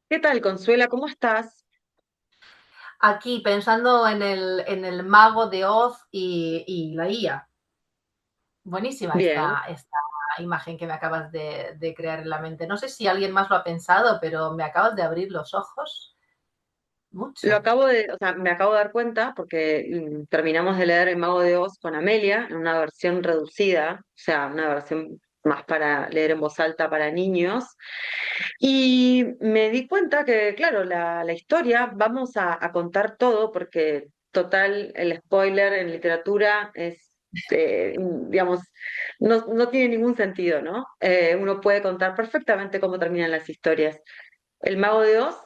¿Qué tal, Consuela? ¿Cómo estás? Aquí pensando en el mago de Oz y la IA. Buenísima Bien. esta imagen que me acabas de crear en la mente. No sé si alguien más lo ha pensado, pero me acabas de abrir los ojos mucho. O sea, me acabo de dar cuenta porque terminamos de leer El Mago de Oz con Amelia en una versión reducida, o sea, una versión más para leer en voz alta para niños. Y me di cuenta que, claro, la historia, vamos a contar todo porque, total, el spoiler en literatura es, digamos, no tiene ningún sentido, ¿no? Uno puede contar perfectamente cómo terminan las historias. El mago de Oz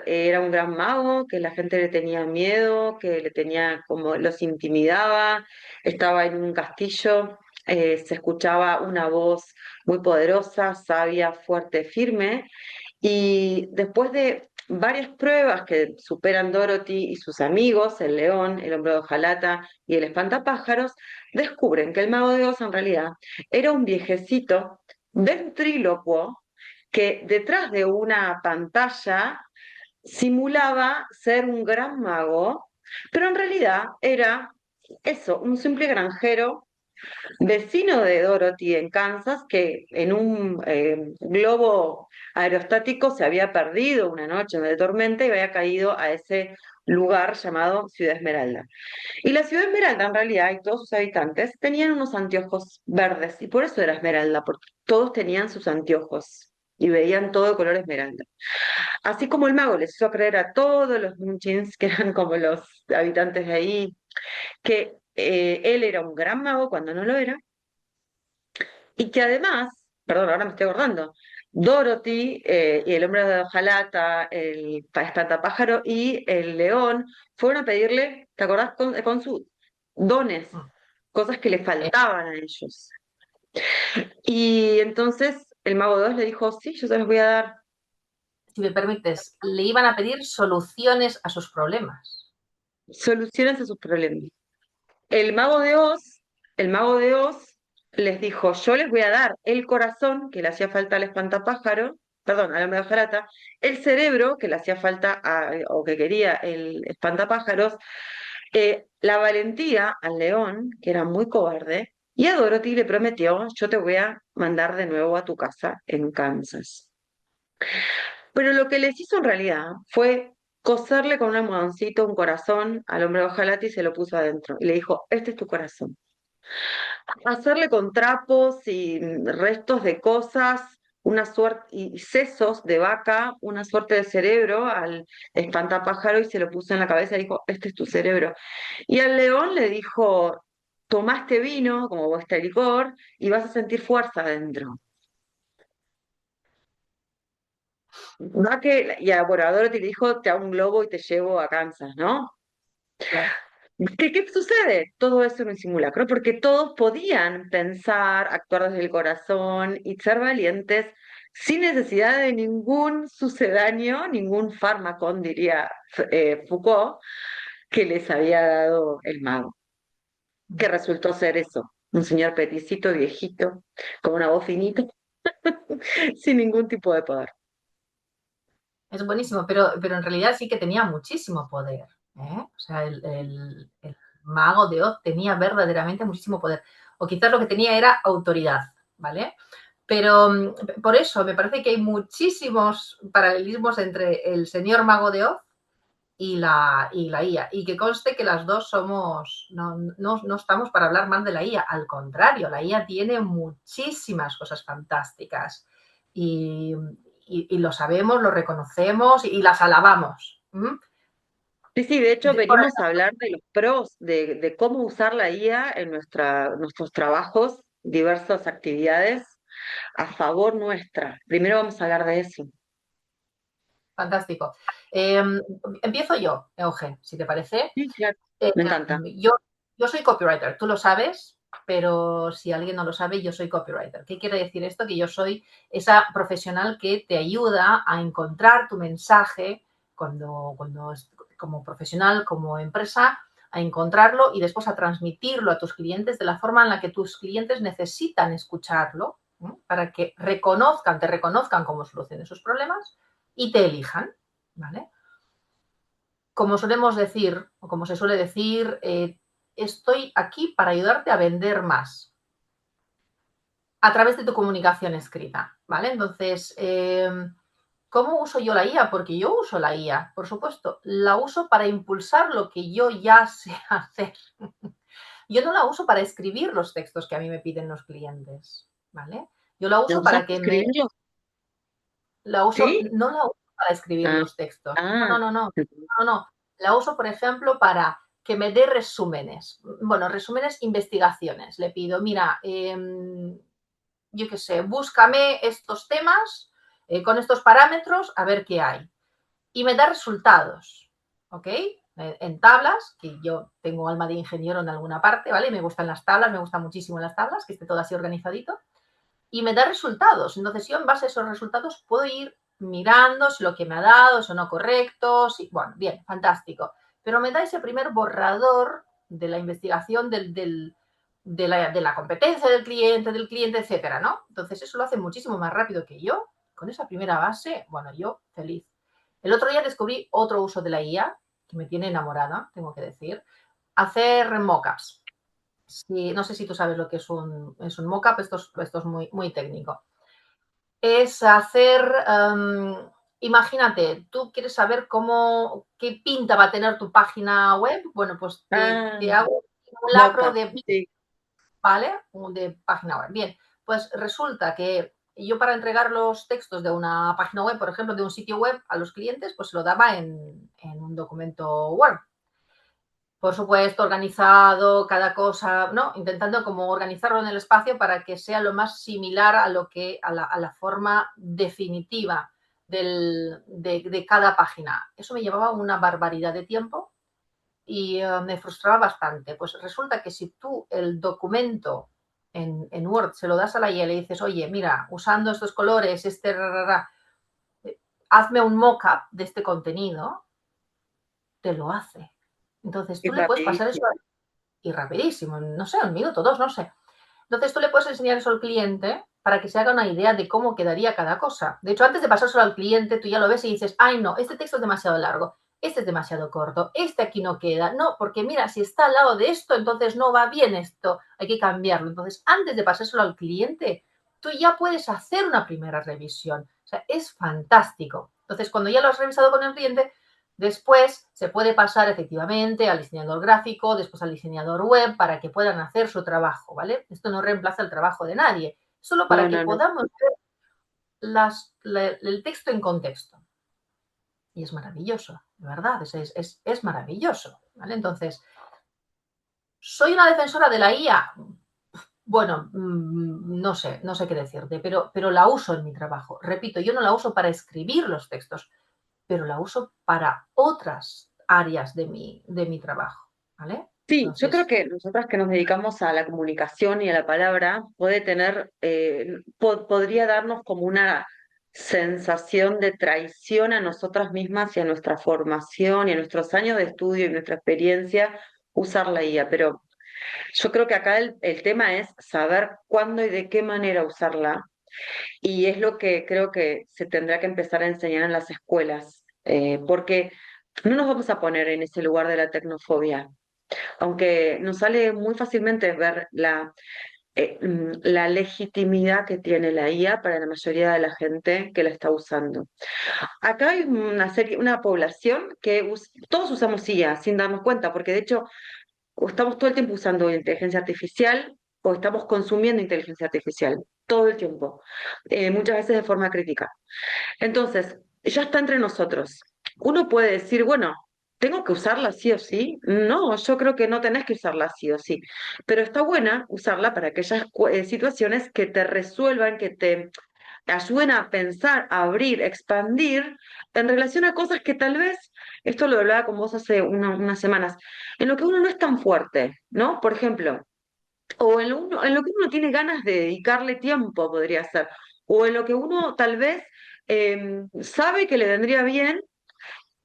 era un gran mago que la gente le tenía miedo, que le tenía como los intimidaba, estaba en un castillo, se escuchaba una voz muy poderosa, sabia, fuerte, firme, y después de varias pruebas que superan Dorothy y sus amigos, el león, el hombre de hojalata y el espantapájaros, descubren que el mago de Oz en realidad era un viejecito ventrílocuo que detrás de una pantalla simulaba ser un gran mago, pero en realidad era eso, un simple granjero vecino de Dorothy en Kansas, que en un globo aerostático se había perdido una noche de tormenta y había caído a ese lugar llamado Ciudad Esmeralda. Y la Ciudad Esmeralda en realidad y todos sus habitantes tenían unos anteojos verdes y por eso era Esmeralda, porque todos tenían sus anteojos y veían todo de color esmeralda. Así como el mago les hizo creer a todos los Munchins, que eran como los habitantes de ahí, que él era un gran mago cuando no lo era, y que además, perdón, ahora me estoy acordando, Dorothy y el hombre de hojalata, el espantapájaro y el león fueron a pedirle, ¿te acordás? Con sus dones, cosas que le Eh, faltaban a ellos. Y entonces el mago de Oz le dijo, sí, yo se los voy a dar. si me permites, le iban a pedir soluciones a sus problemas. Soluciones a sus problemas. El mago de Oz, el mago de Oz les dijo, yo les voy a dar el corazón que le hacía falta al espantapájaro, perdón, al hombre de hojalata, el cerebro que le hacía falta o que quería el espantapájaros, la valentía al león, que era muy cobarde, y a Dorothy le prometió, yo te voy a mandar de nuevo a tu casa en Kansas. Pero lo que les hizo en realidad fue coserle con un almohadoncito un corazón al hombre de hojalata y se lo puso adentro. Y le dijo, este es tu corazón. Hacerle con trapos y restos de cosas, una suerte, y sesos de vaca, una suerte de cerebro al espantapájaro y se lo puso en la cabeza y dijo, este es tu cerebro. Y al león le dijo, tomaste vino, como vos este licor, y vas a sentir fuerza adentro. Va que, y a Borador te dijo, te hago un globo y te llevo a Kansas, ¿no? Claro. ¿Qué sucede? Todo eso en un simulacro, porque todos podían pensar, actuar desde el corazón y ser valientes sin necesidad de ningún sucedáneo, ningún fármaco, diría Foucault, que les había dado el mago, que resultó ser eso, un señor peticito, viejito, con una voz finita, sin ningún tipo de poder. Es buenísimo, pero en realidad sí que tenía muchísimo poder. ¿Eh? O sea, el mago de Oz tenía verdaderamente muchísimo poder. O quizás lo que tenía era autoridad, ¿vale? Pero por eso me parece que hay muchísimos paralelismos entre el señor mago de Oz y la IA. Y que conste que las dos somos, no estamos para hablar mal de la IA, al contrario, la IA tiene muchísimas cosas fantásticas y, y lo sabemos, lo reconocemos y las alabamos. ¿Mm? Sí, sí, de hecho Yo, por venimos a hablar de los pros, de cómo usar la IA en nuestros trabajos, diversas actividades a favor nuestra. Primero vamos a hablar de eso. fantástico. Eh, Empiezo yo, Eugen, si te parece. Sí, claro, Eh, me encanta. yo soy copywriter, tú lo sabes, pero si alguien no lo sabe, yo soy copywriter. ¿Qué quiere decir esto? Que yo soy esa profesional que te ayuda a encontrar tu mensaje cuando como profesional, como empresa, a encontrarlo y después a transmitirlo a tus clientes de la forma en la que tus clientes necesitan escucharlo, ¿eh? Para que te reconozcan como solución de sus problemas y te elijan, ¿vale? Como solemos decir, o como se suele decir, estoy aquí para ayudarte a vender más a través de tu comunicación escrita, ¿vale? Entonces, ¿cómo uso yo la IA? Porque yo uso la IA, por supuesto. La uso para impulsar lo que yo ya sé hacer. Yo no la uso para escribir los textos que a mí me piden los clientes, ¿vale? Yo la ¿La uso usás para para que me escribirlo? la uso, ¿Sí? no la uso para escribir Ah, los textos. ah. No, no, no, no, no, no. La uso, por ejemplo, para que me dé resúmenes. Bueno, resúmenes, investigaciones. Le pido, mira, yo qué sé, búscame estos temas con estos parámetros a ver qué hay. Y me da resultados, ¿ok? En tablas, que yo tengo alma de ingeniero en alguna parte, ¿vale? Me gustan las tablas, me gustan muchísimo las tablas, que esté todo así organizadito y me da resultados. Entonces yo en base a esos resultados puedo ir mirando si lo que me ha dado son no correctos. Y, bueno, bien, fantástico. Pero me da ese primer borrador de la investigación de la competencia del cliente, etcétera, ¿no? Entonces eso lo hace muchísimo más rápido que yo. Con esa primera base, bueno, yo feliz. El otro día descubrí otro uso de la IA que me tiene enamorada, tengo que decir, hacer mockups. Sí, no sé si tú sabes lo que es un mockup, esto es muy, muy técnico. Es hacer, imagínate, tú quieres saber qué pinta va a tener tu página web, bueno, pues Ah, te hago un simulacro mockup, de, sí. ¿vale? De página web. Bien, pues resulta que yo para entregar los textos de una página web, por ejemplo, de un sitio web a los clientes, pues lo daba en un documento Word, por supuesto, organizado, cada cosa, ¿no? Intentando como organizarlo en el espacio para que sea lo más similar a lo que, a la forma definitiva de cada página. Eso me llevaba una barbaridad de tiempo y me frustraba bastante. Pues resulta que si tú el documento en Word se lo das a la IA y le dices, oye, mira, usando estos colores, hazme un mock-up de este contenido, te lo hace. Entonces Y tú le puedes pasar eso rapidísimo. y rapidísimo, no sé, un minuto, dos, no sé. Entonces tú le puedes enseñar eso al cliente para que se haga una idea de cómo quedaría cada cosa. De hecho, antes de pasárselo al cliente, tú ya lo ves y dices, ay, no, este texto es demasiado largo, este es demasiado corto, este aquí no queda, no, porque mira, si está al lado de esto, entonces no va bien esto, hay que cambiarlo. Entonces, antes de pasárselo al cliente, tú ya puedes hacer una primera revisión. O sea, es fantástico. Entonces, cuando ya lo has revisado con el cliente, después se puede pasar efectivamente al diseñador gráfico, después al diseñador web, para que puedan hacer su trabajo, ¿vale? Esto no reemplaza el trabajo de nadie, solo para No, que no, no. podamos ver el texto en contexto. Y es maravilloso, de verdad, es maravilloso, ¿vale? Entonces, ¿soy una defensora de la IA? Bueno, no sé qué decirte, pero la uso en mi trabajo. Repito, yo no la uso para escribir los textos, pero la uso para otras áreas de mi trabajo, ¿vale? Sí, yo creo Entonces, que nosotras que nos dedicamos a la comunicación y a la palabra, puede tener, podría darnos como una sensación de traición a nosotras mismas y a nuestra formación y a nuestros años de estudio y nuestra experiencia usar la IA, pero yo creo que acá el tema es saber cuándo y de qué manera usarla, y es lo que creo que se tendrá que empezar a enseñar en las escuelas, porque no nos vamos a poner en ese lugar de la tecnofobia, aunque nos sale muy fácilmente ver la legitimidad que tiene la IA para la mayoría de la gente que la está usando. Acá hay una población que todos usamos IA sin darnos cuenta, porque de hecho o estamos todo el tiempo usando inteligencia artificial o estamos consumiendo inteligencia artificial, todo el tiempo, muchas veces de forma crítica. Entonces, ya está entre nosotros. Uno puede decir, bueno, ¿tengo que usarla sí o sí? No, yo creo que no tenés que usarla sí o sí, pero está buena usarla para aquellas situaciones que te resuelvan, que te ayuden a pensar, a abrir, expandir en relación a cosas que tal vez, esto lo hablaba con vos hace unas semanas, en lo que uno no es tan fuerte, ¿no? Por ejemplo, o en lo que uno tiene ganas de dedicarle tiempo, podría ser, o en lo que uno tal vez sabe que le vendría bien,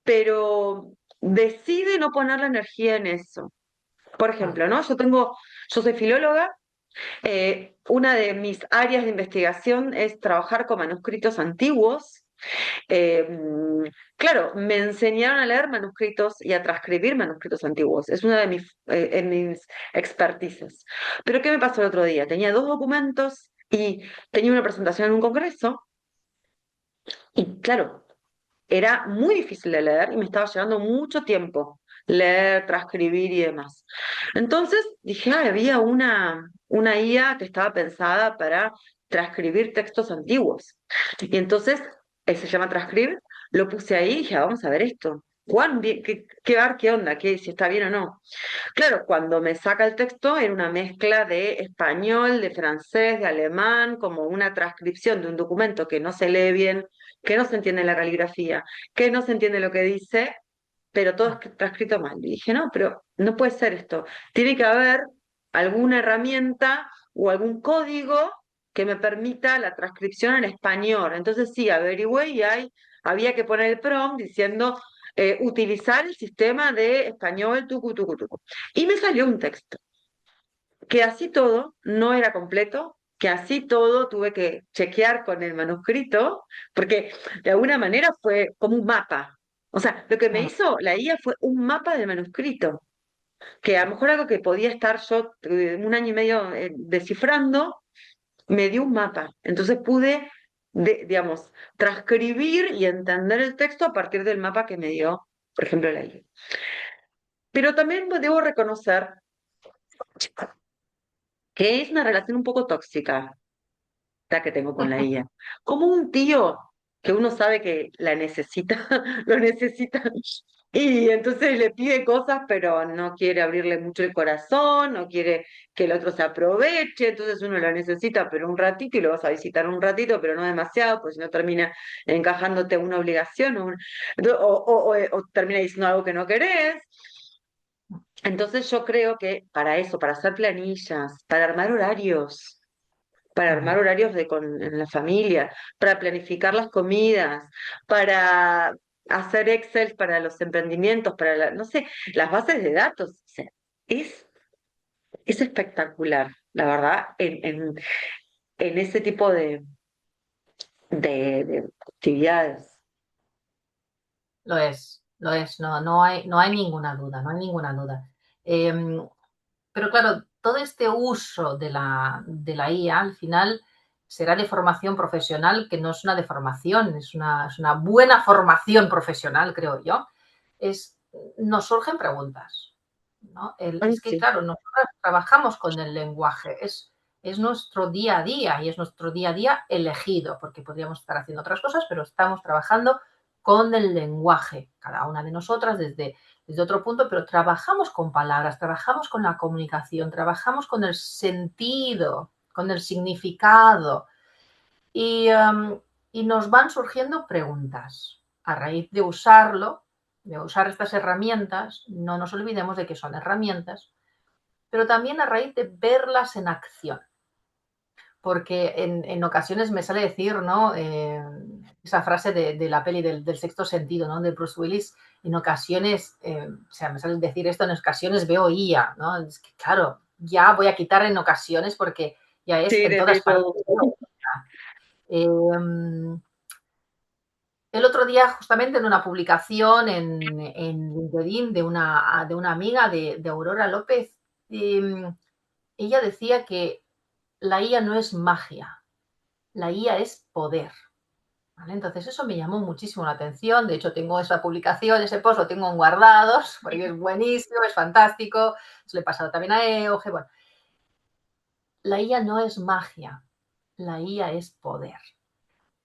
pero decide no poner la energía en eso. Por mm, ejemplo, ¿no? Yo soy filóloga, una de mis áreas de investigación es trabajar con manuscritos antiguos, Eh, claro, me enseñaron a leer manuscritos y a transcribir manuscritos antiguos. Es una de mis expertices. Pero ¿qué me pasó el otro día? Tenía dos documentos y tenía una presentación en un congreso y claro, era muy difícil de leer y me estaba llevando mucho tiempo leer, transcribir y demás. Entonces dije, había una IA que estaba pensada para transcribir textos antiguos. Y entonces, se llama Transcribe, lo puse ahí y dije, vamos a ver esto. Juan, qué onda, si está bien o no. Claro, cuando me saca el texto era una mezcla de español, de francés, de alemán, como una transcripción de un documento que no se lee bien, que no se entiende la caligrafía, que no se entiende lo que dice, pero todo está escrito mal. Y dije, no, pero no puede ser esto. Tiene que haber alguna herramienta o algún código que me permita la transcripción en español. Entonces sí, averigüé y había que poner el prompt diciendo utilizar el sistema de español tucu, tucu, tucu. Y me salió un texto que así todo no era completo, que así todo tuve que chequear con el manuscrito, porque de alguna manera fue como un mapa. O sea, lo que me hizo la IA fue un mapa del manuscrito, que a lo mejor algo que podía estar yo un año y medio descifrando, me dio un mapa. Entonces pude, digamos, transcribir y entender el texto a partir del mapa que me dio, por ejemplo, la IA. Pero también debo reconocer que es una relación un poco tóxica que tengo con la IA. Como un tío que uno sabe que la necesita, lo necesita, y entonces le pide cosas, pero no quiere abrirle mucho el corazón, no quiere que el otro se aproveche, entonces uno lo necesita, pero un ratito, y lo vas a visitar un ratito, pero no demasiado, pues si no termina encajándote una obligación o termina diciendo algo que no querés. Entonces yo creo que para eso, para hacer planillas, para armar horarios en la familia, para planificar las comidas, para hacer Excel para los emprendimientos, no sé, las bases de datos. O sea, es, es espectacular, la verdad, en ese tipo de actividades. Lo es, no hay ninguna duda, no hay ninguna duda. Pero claro, todo este uso de la IA al final será de formación profesional, que no es una deformación, es una buena formación profesional, creo yo. Nos surgen preguntas, ¿no? Ay, Es que, sí, claro, nosotros trabajamos con el lenguaje, es nuestro día a día y es nuestro día a día elegido, porque podríamos estar haciendo otras cosas, pero estamos trabajando con el lenguaje, cada una de nosotras desde otro punto, pero trabajamos con palabras, trabajamos con la comunicación, trabajamos con el sentido, con el significado y, y nos van surgiendo preguntas a raíz de usarlo, de usar estas herramientas. No nos olvidemos de que son herramientas, pero también a raíz de verlas en acción. Porque en ocasiones me sale decir, ¿no? Esa frase de la peli del sexto sentido, ¿no? De Bruce Willis, en ocasiones, o sea, me sale decir esto, en ocasiones veo IA, ¿no? Es que, claro, ya voy a quitar en ocasiones porque ya es sí, en todas partes. todo. Eh, el otro día, justamente en una publicación en LinkedIn de una amiga de Aurora López, ella decía que la IA no es magia, la IA es poder. ¿Vale? Entonces eso me llamó muchísimo la atención. De hecho, tengo esa publicación, ese post lo tengo en guardados, porque es buenísimo, es fantástico. Se lo he pasado también a Euge. Bueno, la IA no es magia, la IA es poder.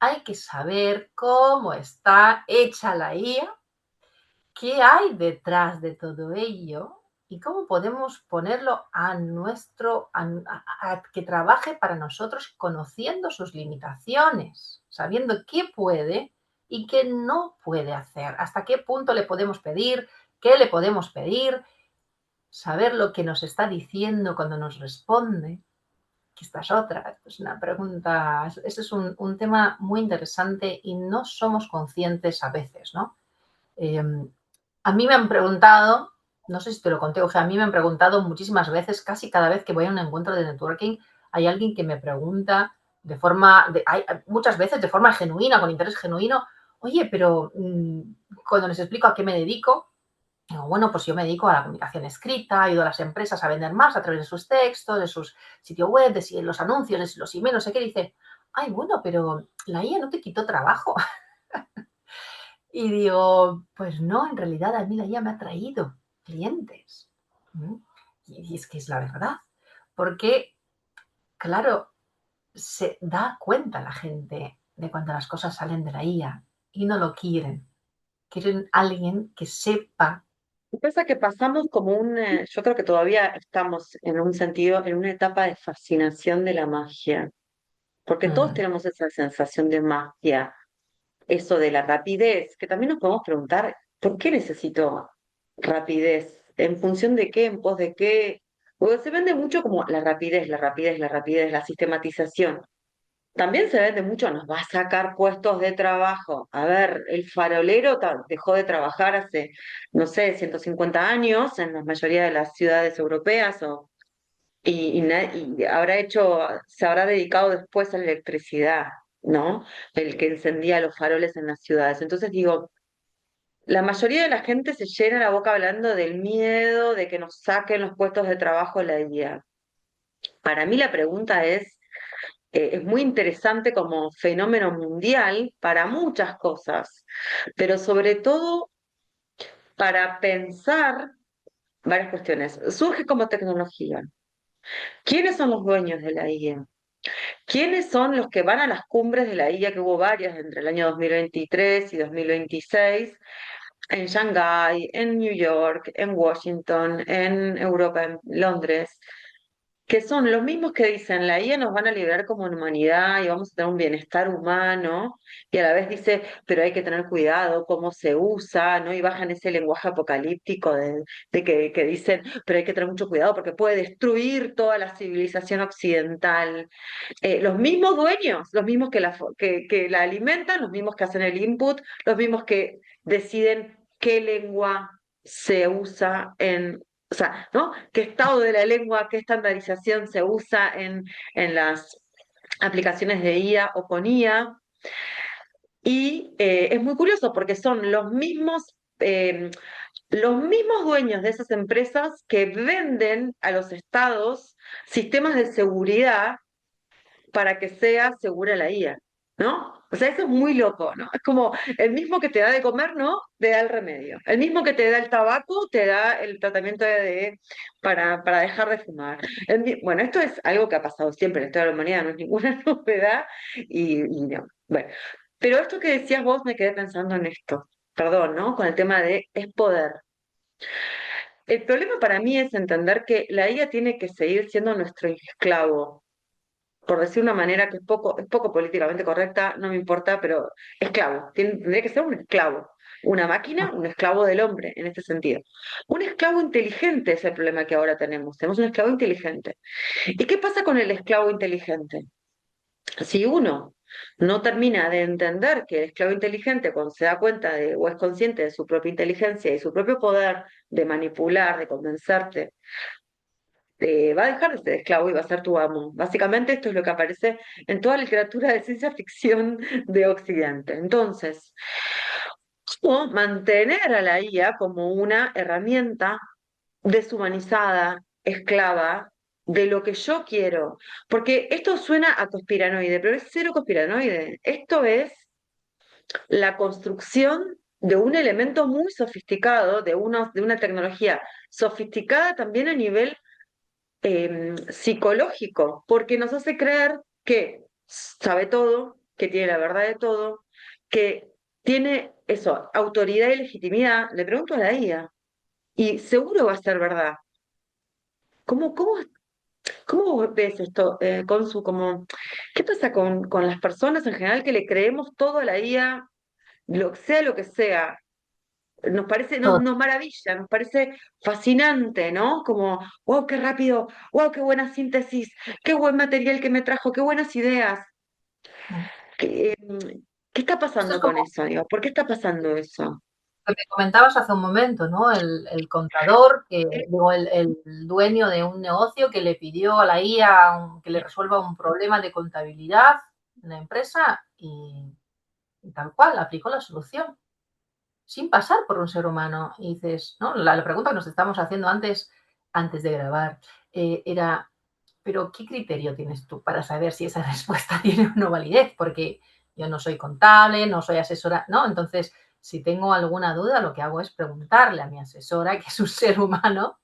Hay que saber cómo está hecha la IA, qué hay detrás de todo ello y cómo podemos ponerlo a que trabaje para nosotros conociendo sus limitaciones, sabiendo qué puede y qué no puede hacer, hasta qué punto le podemos pedir, qué le podemos pedir, saber lo que nos está diciendo cuando nos responde, que esta es otra, es una pregunta, este es un tema muy interesante y no somos conscientes a veces, ¿no? Eh, a mí me han preguntado, no sé si te lo conté, Oje, a mí me han preguntado muchísimas veces, casi cada vez que voy a un encuentro de networking, hay alguien que me pregunta muchas veces de forma genuina, con interés genuino, oye, pero cuando les explico a qué me dedico, digo, bueno, pues yo me dedico a la comunicación escrita, ayudo a las empresas a vender más a través de sus textos, de sus sitios web, de los anuncios, de los emails, no sé qué, dice, ay, bueno, pero la IA no te quitó trabajo. Y digo, pues no, en realidad a mí la IA me ha traído clientes. ¿Mm? Y es que es la verdad, porque, claro, se da cuenta la gente de cuando las cosas salen de la IA y no lo quieren. Quieren alguien que sepa. Lo que pasa es que pasamos como yo creo que todavía estamos en un sentido, en una etapa de fascinación de la magia, porque todos Mm, tenemos esa sensación de magia, eso de la rapidez, que también nos podemos preguntar, ¿por qué necesito rapidez? ¿En función de qué? ¿En pos de qué? Porque se vende mucho como la rapidez, la rapidez, la rapidez, la sistematización. También se vende mucho, nos va a sacar puestos de trabajo. A ver, el farolero dejó de trabajar hace, no sé, 150 años en la mayoría de las ciudades europeas y habrá se habrá dedicado después a la electricidad, ¿no? El que encendía los faroles en las ciudades. Entonces digo, la mayoría de la gente se llena la boca hablando del miedo de que nos saquen los puestos de trabajo la IA. Para mí la pregunta es muy interesante como fenómeno mundial para muchas cosas, pero sobre todo para pensar varias cuestiones. Surge como tecnología. ¿Quiénes son los dueños de la IA? ¿Quiénes son los que van a las cumbres de la IA, que hubo varias entre el año 2023 y 2026, en Shanghái, en New York, en Washington, en Europa, en Londres? Que son los mismos que dicen la IA nos van a liberar como humanidad y vamos a tener un bienestar humano, y a la vez dice, pero hay que tener cuidado cómo se usa, ¿no? Y bajan ese lenguaje apocalíptico de que dicen, pero hay que tener mucho cuidado porque puede destruir toda la civilización occidental. Los mismos dueños, los mismos que la alimentan, los mismos que hacen el input, los mismos que deciden qué lengua se usa o sea, ¿no? ¿Qué estado de la lengua, qué estandarización se usa en las aplicaciones de IA o con IA? Y es muy curioso porque son los mismos dueños de esas empresas que venden a los estados sistemas de seguridad para que sea segura la IA, ¿no? O sea, eso es muy loco, ¿no? Es como el mismo que te da de comer, ¿no? Te da el remedio. El mismo que te da el tabaco, te da el tratamiento para dejar de fumar. Bueno, esto es algo que ha pasado siempre en la historia de la humanidad, no es ninguna novedad y no. Bueno, pero esto que decías vos, me quedé pensando en esto, perdón, ¿no? Con el tema de es poder. El problema para mí es entender que la IA tiene que seguir siendo nuestro esclavo, por decir una manera que es poco políticamente correcta, no me importa, pero esclavo, tendría que ser un esclavo, una máquina, un esclavo del hombre, en este sentido. Un esclavo inteligente es el problema que ahora tenemos un esclavo inteligente. ¿Y qué pasa con el esclavo inteligente? Si uno no termina de entender que el esclavo inteligente, cuando se da cuenta de, o es consciente de su propia inteligencia y su propio poder de manipular, de convencerte, va a dejar de ser esclavo y va a ser tu amo. Básicamente esto es lo que aparece en toda la literatura de ciencia ficción de Occidente. Entonces, ¿cómo mantener a la IA como una herramienta deshumanizada, esclava, de lo que yo quiero? Porque esto suena a conspiranoide, pero es cero conspiranoide. Esto es la construcción de un elemento muy sofisticado, de una tecnología sofisticada también a nivel psicológico, porque nos hace creer que sabe todo, que tiene la verdad de todo, que tiene eso, autoridad y legitimidad. Le pregunto a la IA, y seguro va a ser verdad. ¿Cómo, cómo, cómo vos ves esto, qué pasa con las personas en general que le creemos todo a la IA, sea lo que sea? Nos parece, todo. nos maravilla, nos parece fascinante, ¿no? Como, wow, qué rápido, wow, qué buena síntesis, qué buen material que me trajo, qué buenas ideas. ¿Qué, qué está Esto es pasando con como, eso, digo? ¿Por qué está pasando eso? que me comentabas hace un momento, ¿no? El contador, digo, el dueño de un negocio que le pidió a la IA que le resuelva un problema de contabilidad en la empresa y tal cual, aplicó la solución sin pasar por un ser humano. Y dices, ¿no? La pregunta que nos estamos haciendo antes de grabar era, pero ¿qué criterio tienes tú para saber si esa respuesta tiene o no validez? Porque yo no soy contable, no soy asesora, ¿no? Entonces, si tengo alguna duda, lo que hago es preguntarle a mi asesora, que es un ser humano,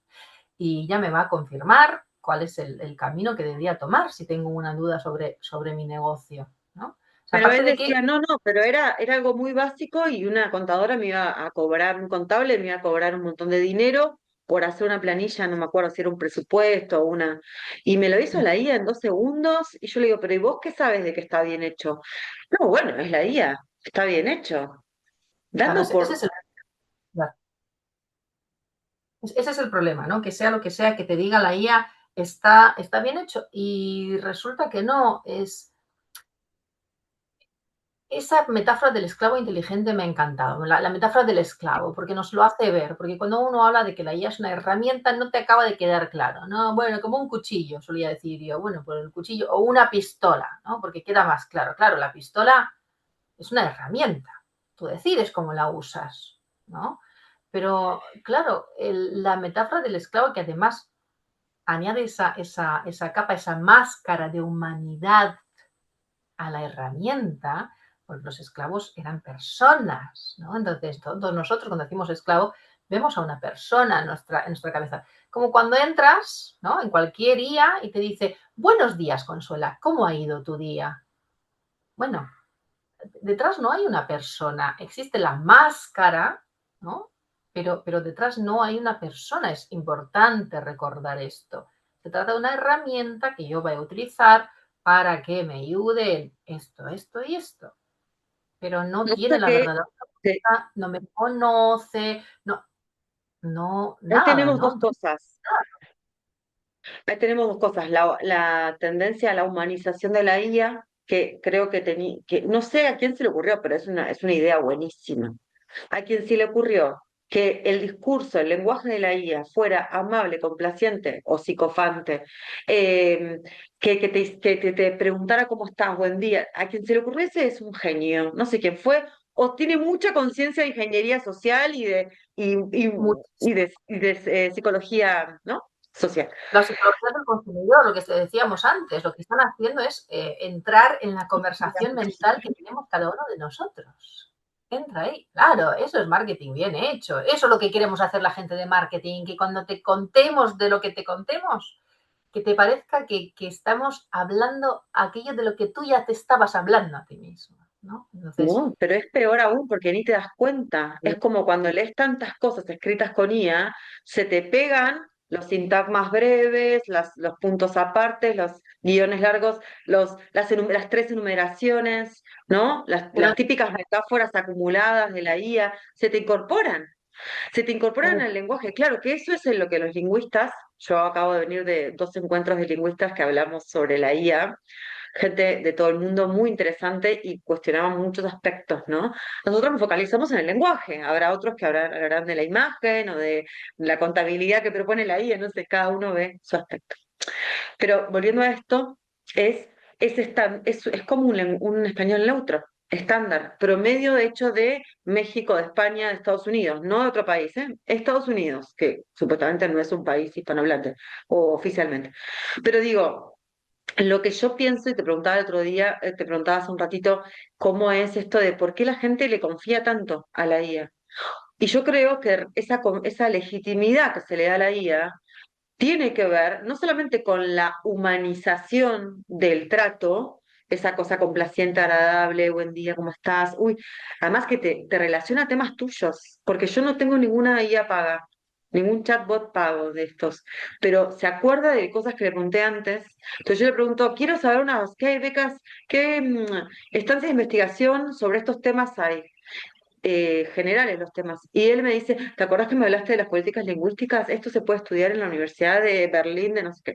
y ella me va a confirmar cuál es el camino que debería tomar si tengo una duda sobre mi negocio, ¿no? O sea, Pero aparte él de que, decía, no, no, pero era algo muy básico y una contadora me iba a cobrar, un contable me iba a cobrar un montón de dinero por hacer una planilla, no me acuerdo si era un presupuesto o una... Y me lo hizo la IA en 2 segundos y yo le digo, pero ¿y vos qué sabes de que está bien hecho? No, bueno, es la IA, está bien hecho. claro, Dando ese por... es ese es el problema, ¿no? Que sea lo que sea que te diga la IA, está bien hecho. Y resulta que no, esa metáfora del esclavo inteligente me ha encantado, la metáfora del esclavo, porque nos lo hace ver, porque cuando uno habla de que la IA es una herramienta, no te acaba de quedar claro, ¿no? Bueno, como un cuchillo, solía decir yo, bueno, pues el cuchillo, o una pistola, ¿no? Porque queda más claro. Claro, la pistola es una herramienta, tú decides cómo la usas, ¿no? Pero, claro, la metáfora del esclavo que además añade esa capa, esa máscara de humanidad a la herramienta, pues los esclavos eran personas, ¿no? Entonces, todos nosotros cuando decimos esclavo, vemos a una persona en nuestra cabeza. Como cuando entras, ¿no? En cualquier IA y te dice, buenos días, Consuela, ¿cómo ha ido tu día? Bueno, detrás no hay una persona, existe la máscara, ¿no? Pero detrás no hay una persona, es importante recordar esto. Se trata de una herramienta que yo voy a utilizar para que me ayude en esto y esto, pero no No tiene sé la qué, verdadera, no me conoce, no, ahí nada, tenemos dos ¿no? cosas. Ahí tenemos dos cosas. La tendencia a la humanización de la IA, que creo que tenía, que no sé a quién se le ocurrió, pero es una idea buenísima. A quien se le ocurrió que el discurso, el lenguaje de la IA fuera amable, complaciente o psicofante, eh, que te preguntara cómo estás, buen día, a quien se le ocurrió ese es un genio, no sé quién fue, o tiene mucha conciencia de ingeniería social y de psicología, ¿no? Social. La psicología del consumidor, lo que decíamos antes, lo que están haciendo es entrar en la conversación mental que tenemos cada uno de nosotros. Entra ahí. Claro, eso es marketing bien hecho. Eso es lo que queremos hacer la gente de marketing, que cuando te contemos de lo que te contemos, que te parezca que estamos hablando aquello de lo que tú ya te estabas hablando a ti mismo, ¿no? Entonces, No, pero es peor aún porque ni te das cuenta. Es como cuando lees tantas cosas escritas con IA, se te pegan los sintagmas breves, los puntos apartes, los guiones largos, las tres enumeraciones, ¿no? Las, pero las típicas metáforas acumuladas de la IA, se te incorporan al lenguaje. Claro que eso es en lo que los lingüistas, yo acabo de venir de 2 encuentros de lingüistas que hablamos sobre la IA, gente de todo el mundo muy interesante y cuestionaban muchos aspectos, ¿no? Nosotros nos focalizamos en el lenguaje, habrá otros que hablarán de la imagen o de la contabilidad que propone la IA, no sé, cada uno ve su aspecto. Pero volviendo a esto, es como un español neutro, estándar, promedio de hecho de México, de España, de Estados Unidos, no de otro país, ¿eh? Estados Unidos, que supuestamente no es un país hispanohablante, o oficialmente. Pero digo, lo que yo pienso, y te preguntaba el otro día, te preguntaba hace un ratito, cómo es esto de por qué la gente le confía tanto a la IA. Y yo creo que esa legitimidad que se le da a la IA tiene que ver no solamente con la humanización del trato, esa cosa complaciente, agradable, buen día, ¿cómo estás? Uy, además que te relaciona a temas tuyos, porque yo no tengo ninguna IA paga, ningún chatbot pago de estos, pero se acuerda de cosas que le pregunté antes. Entonces yo le pregunto, quiero saber qué hay becas, qué estancias de investigación sobre estos temas hay generales los temas. Y él me dice, ¿te acuerdas que me hablaste de las políticas lingüísticas? Esto se puede estudiar en la Universidad de Berlín, de no sé qué.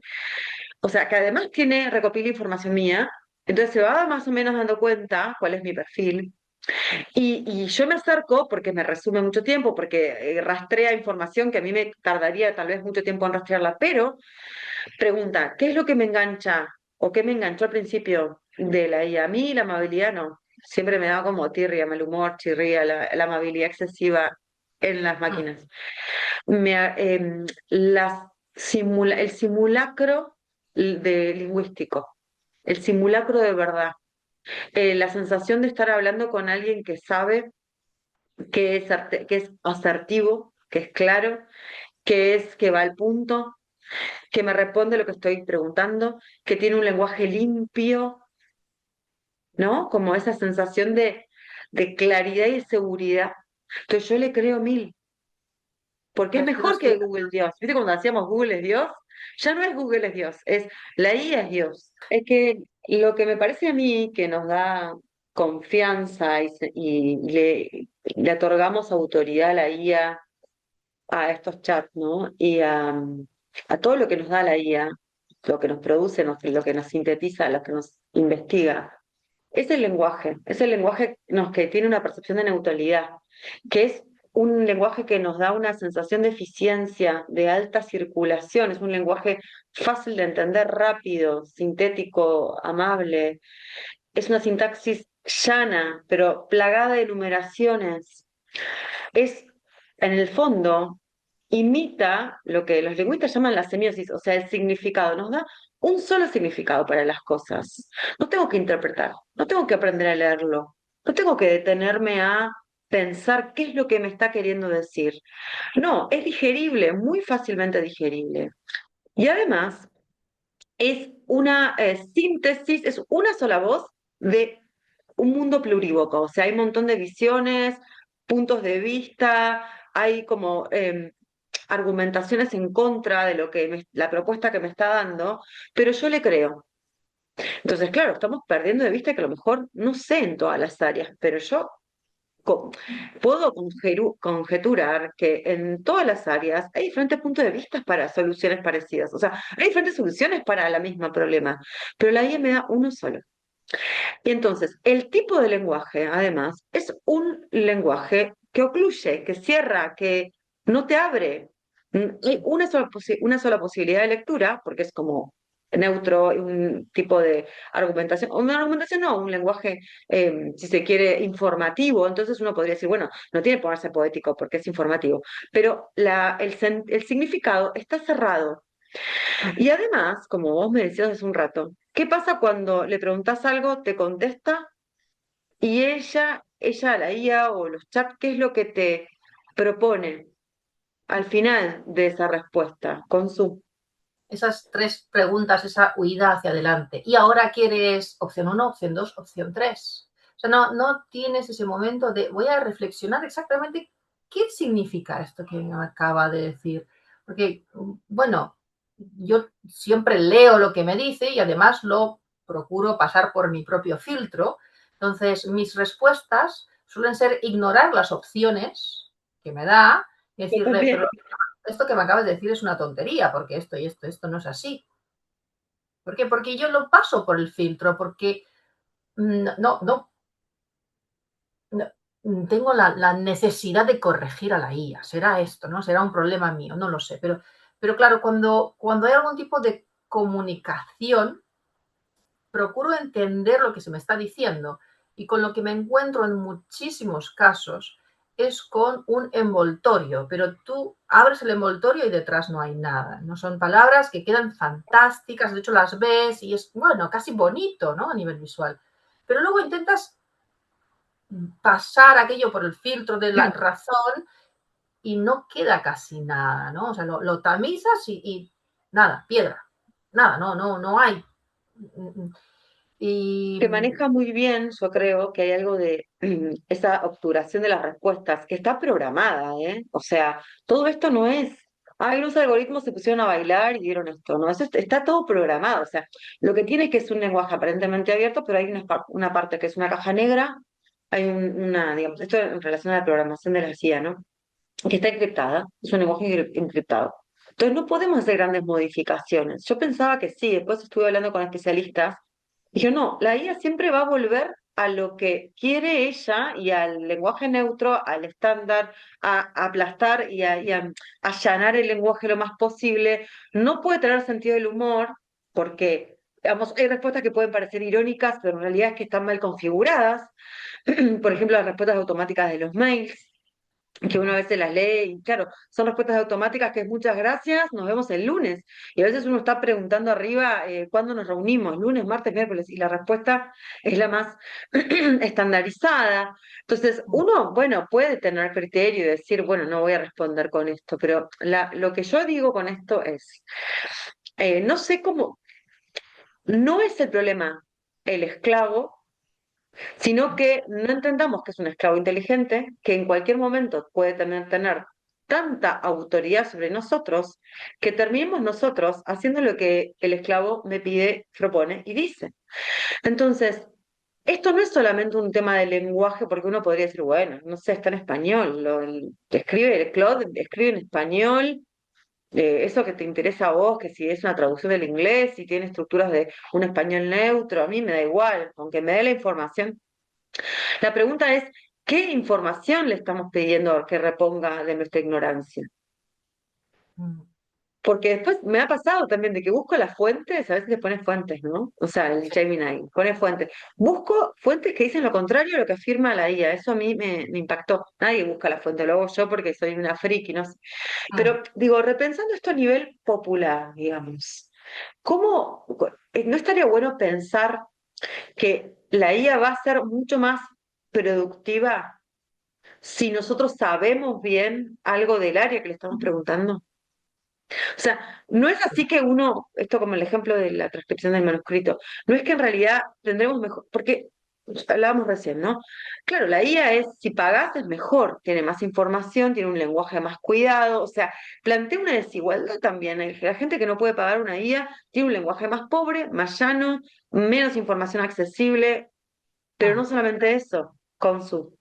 O sea, que además recopila información mía, entonces se va más o menos dando cuenta cuál es mi perfil. Y yo me acerco porque me resume mucho tiempo, porque rastrea información que a mí me tardaría tal vez mucho tiempo en rastrearla, pero pregunta, ¿qué es lo que me engancha o qué me enganchó al principio de la IA? A mí la amabilidad no, siempre me daba como tirria, mal humor, chirría, la amabilidad excesiva en las Mm. máquinas. El simulacro de lingüístico, el simulacro de verdad, la sensación de estar hablando con alguien que sabe, que es asertivo, que es claro, que va al punto, que me responde lo que estoy preguntando, que tiene un lenguaje limpio, ¿no? Como esa sensación de claridad y seguridad. Entonces yo le creo mil, porque es Pero mejor es que que Google Dios. ¿Viste cuando hacíamos Google es Dios? Ya no es Google es Dios, es la IA es Dios. Es que lo que me parece a mí que nos da confianza le otorgamos autoridad a la IA, a estos chats, ¿no? Y a todo lo que nos da la IA, lo que nos produce, lo que nos sintetiza, lo que nos investiga, es el lenguaje que tiene una percepción de neutralidad, que es un lenguaje que nos da una sensación de eficiencia, de alta circulación, es un lenguaje fácil de entender, rápido, sintético, amable, es una sintaxis llana, pero plagada de numeraciones. Es, en el fondo, imita lo que los lingüistas llaman la semiosis, o sea, el significado. Nos da un solo significado para las cosas. No tengo que interpretar, no tengo que aprender a leerlo, no tengo que detenerme a pensar qué es lo que me está queriendo decir. No, es digerible, muy fácilmente digerible. Y además es una síntesis, es una sola voz de un mundo plurívoco, o sea, hay un montón de visiones, puntos de vista, hay como argumentaciones en contra de la propuesta que me está dando, pero yo le creo. Entonces, claro, estamos perdiendo de vista que a lo mejor no sé en todas las áreas, pero yo co- puedo conjeturar que en todas las áreas hay diferentes puntos de vista para soluciones parecidas. O sea, hay diferentes soluciones para la misma problema, pero la IA me da uno solo. Y entonces, el tipo de lenguaje, además, es un lenguaje que ocluye, que cierra, que no te abre. Hay una sola posibilidad de lectura, porque es como neutro, un tipo de argumentación, o una argumentación no, un lenguaje, si se quiere, informativo. Entonces uno podría decir, bueno, no tiene que ponerse poético porque es informativo, pero el significado está cerrado. Y además, como vos me decías hace un rato, ¿qué pasa cuando le preguntas algo, te contesta y la IA o los chats, qué es lo que te propone al final de esa respuesta con su... esas tres preguntas, esa huida hacia adelante. Y ahora quieres opción uno, opción 2, opción 3. O sea, no tienes ese momento de voy a reflexionar exactamente qué significa esto que me acaba de decir. Porque, bueno, yo siempre leo lo que me dice y además lo procuro pasar por mi propio filtro. Entonces, mis respuestas suelen ser ignorar las opciones que me da y Yo decirle, también. pero esto que me acabas de decir es una tontería, porque esto no es así. ¿Por qué? Porque yo lo paso por el filtro, porque no tengo la necesidad de corregir a la IA. Será esto, ¿no? Será un problema mío, no lo sé. Pero claro, cuando hay algún tipo de comunicación, procuro entender lo que se me está diciendo y con lo que me encuentro en muchísimos casos es con un envoltorio, pero tú abres el envoltorio y detrás no hay nada. No son palabras que quedan fantásticas, de hecho las ves y es, bueno, casi bonito, ¿no? A nivel visual. Pero luego intentas pasar aquello por el filtro de la razón y no queda casi nada, ¿no? O sea, lo tamizas y nada, piedra, nada, no hay. Y Que maneja muy bien, yo creo que hay algo de esa obturación de las respuestas que está programada, ¿eh? O sea, todo esto no es, ay, los algoritmos se pusieron a bailar y dieron esto, no, está todo programado, o sea, lo que tiene es que es un lenguaje aparentemente abierto, pero hay una parte que es una caja negra, hay digamos, esto en relación a la programación de la CIA, ¿no? Que está encriptada, es un lenguaje encriptado. Entonces no podemos hacer grandes modificaciones. Yo pensaba que sí, después estuve hablando con especialistas. Dije, no, la IA siempre va a volver a lo que quiere ella y al lenguaje neutro, al estándar, a aplastar y a allanar el lenguaje lo más posible. No puede tener sentido del humor porque, digamos, hay respuestas que pueden parecer irónicas, pero en realidad es que están mal configuradas. Por ejemplo, las respuestas automáticas de los mails, que uno a veces las lee y claro, son respuestas automáticas que es muchas gracias, nos vemos el lunes. Y a veces uno está preguntando arriba cuándo nos reunimos, lunes, martes, miércoles, y la respuesta es la más estandarizada. Entonces, uno, bueno, puede tener criterio y decir, bueno, no voy a responder con esto, pero lo que yo digo con esto es, no sé cómo, no es el problema el esclavo, sino que no entendamos que es un esclavo inteligente que en cualquier momento puede tener tanta autoridad sobre nosotros que terminemos nosotros haciendo lo que el esclavo me pide, propone y dice. Entonces, esto no es solamente un tema de lenguaje, porque uno podría decir, bueno, no sé, está en español, escribe el Claude, escribe en español. Eso que te interesa a vos, que si es una traducción del inglés, si tiene estructuras de un español neutro, a mí me da igual, aunque me dé la información. La pregunta es, ¿qué información le estamos pidiendo que reponga de nuestra ignorancia? Mm. Porque después me ha pasado también de que busco las fuentes, a veces le pone fuentes, ¿no? O sea, el Sí. Gemini pone fuentes. Busco fuentes que dicen lo contrario a lo que afirma la IA. Eso a mí me impactó. Nadie busca la fuente, lo hago yo porque soy una friki, no sé. Mm. Pero digo, repensando esto a nivel popular, digamos, ¿cómo no estaría bueno pensar que la IA va a ser mucho más productiva si nosotros sabemos bien algo del área que le estamos preguntando? O sea, no es así que uno, esto como el ejemplo de la transcripción del manuscrito, no es que en realidad tendremos mejor, porque hablábamos recién, ¿no? Claro, la IA es, si pagás es mejor, tiene más información, tiene un lenguaje más cuidado, o sea, plantea una desigualdad también. La gente que no puede pagar una IA tiene un lenguaje más pobre, más llano, menos información accesible, pero Mm. no solamente eso, Consu.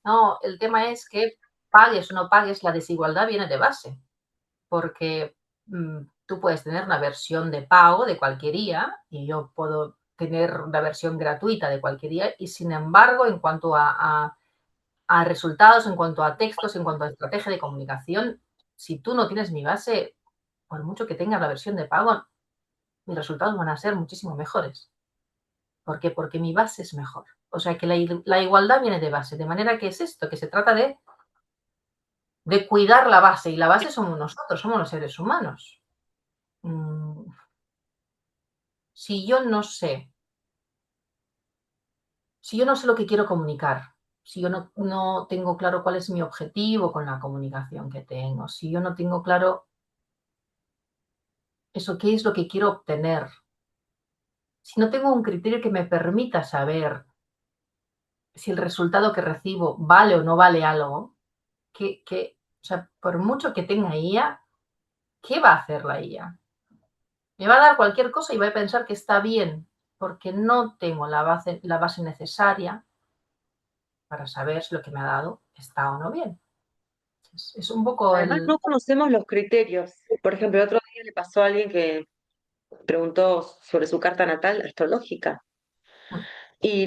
No, el tema es que pagues o no pagues, la desigualdad viene de base, porque tú puedes tener una versión de pago de cualquier IA y yo puedo tener una versión gratuita de cualquier IA y sin embargo, en cuanto a resultados, en cuanto a textos, en cuanto a estrategia de comunicación, si tú no tienes mi base, por mucho que tengas la versión de pago, mis resultados van a ser muchísimo mejores. ¿Por qué? Porque mi base es mejor. O sea que la igualdad viene de base, de manera que es esto, que se trata de cuidar la base, y la base somos nosotros, somos los seres humanos. Mm, si yo no sé, si yo no sé lo que quiero comunicar, si yo no tengo claro cuál es mi objetivo con la comunicación que tengo, si yo no tengo claro eso, qué es lo que quiero obtener, si no tengo un criterio que me permita saber si el resultado que recibo vale o no vale algo, o sea, por mucho que tenga IA, ¿qué va a hacer la IA? Me va a dar cualquier cosa y voy a pensar que está bien, porque no tengo la base necesaria para saber si lo que me ha dado está o no bien. Es un poco Además, no conocemos los criterios. Por ejemplo, el otro día le pasó a alguien que preguntó sobre su carta natal astrológica y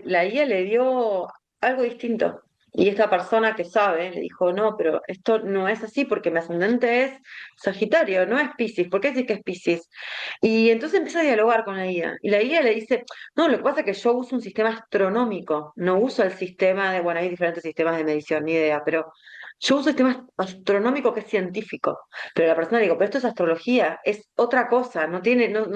la IA le dio algo distinto. Y esta persona que sabe le dijo, no, pero esto no es así porque mi ascendente es Sagitario, no es Piscis. ¿Por qué decís que es Piscis? Y entonces empieza a dialogar con la IA. Y la IA le dice, no, lo que pasa es que yo uso un sistema astronómico, no uso el sistema de, bueno, hay diferentes sistemas de medición, ni idea, pero yo uso un sistema astronómico que es científico. Pero la persona digo, pero esto es astrología, es otra cosa, no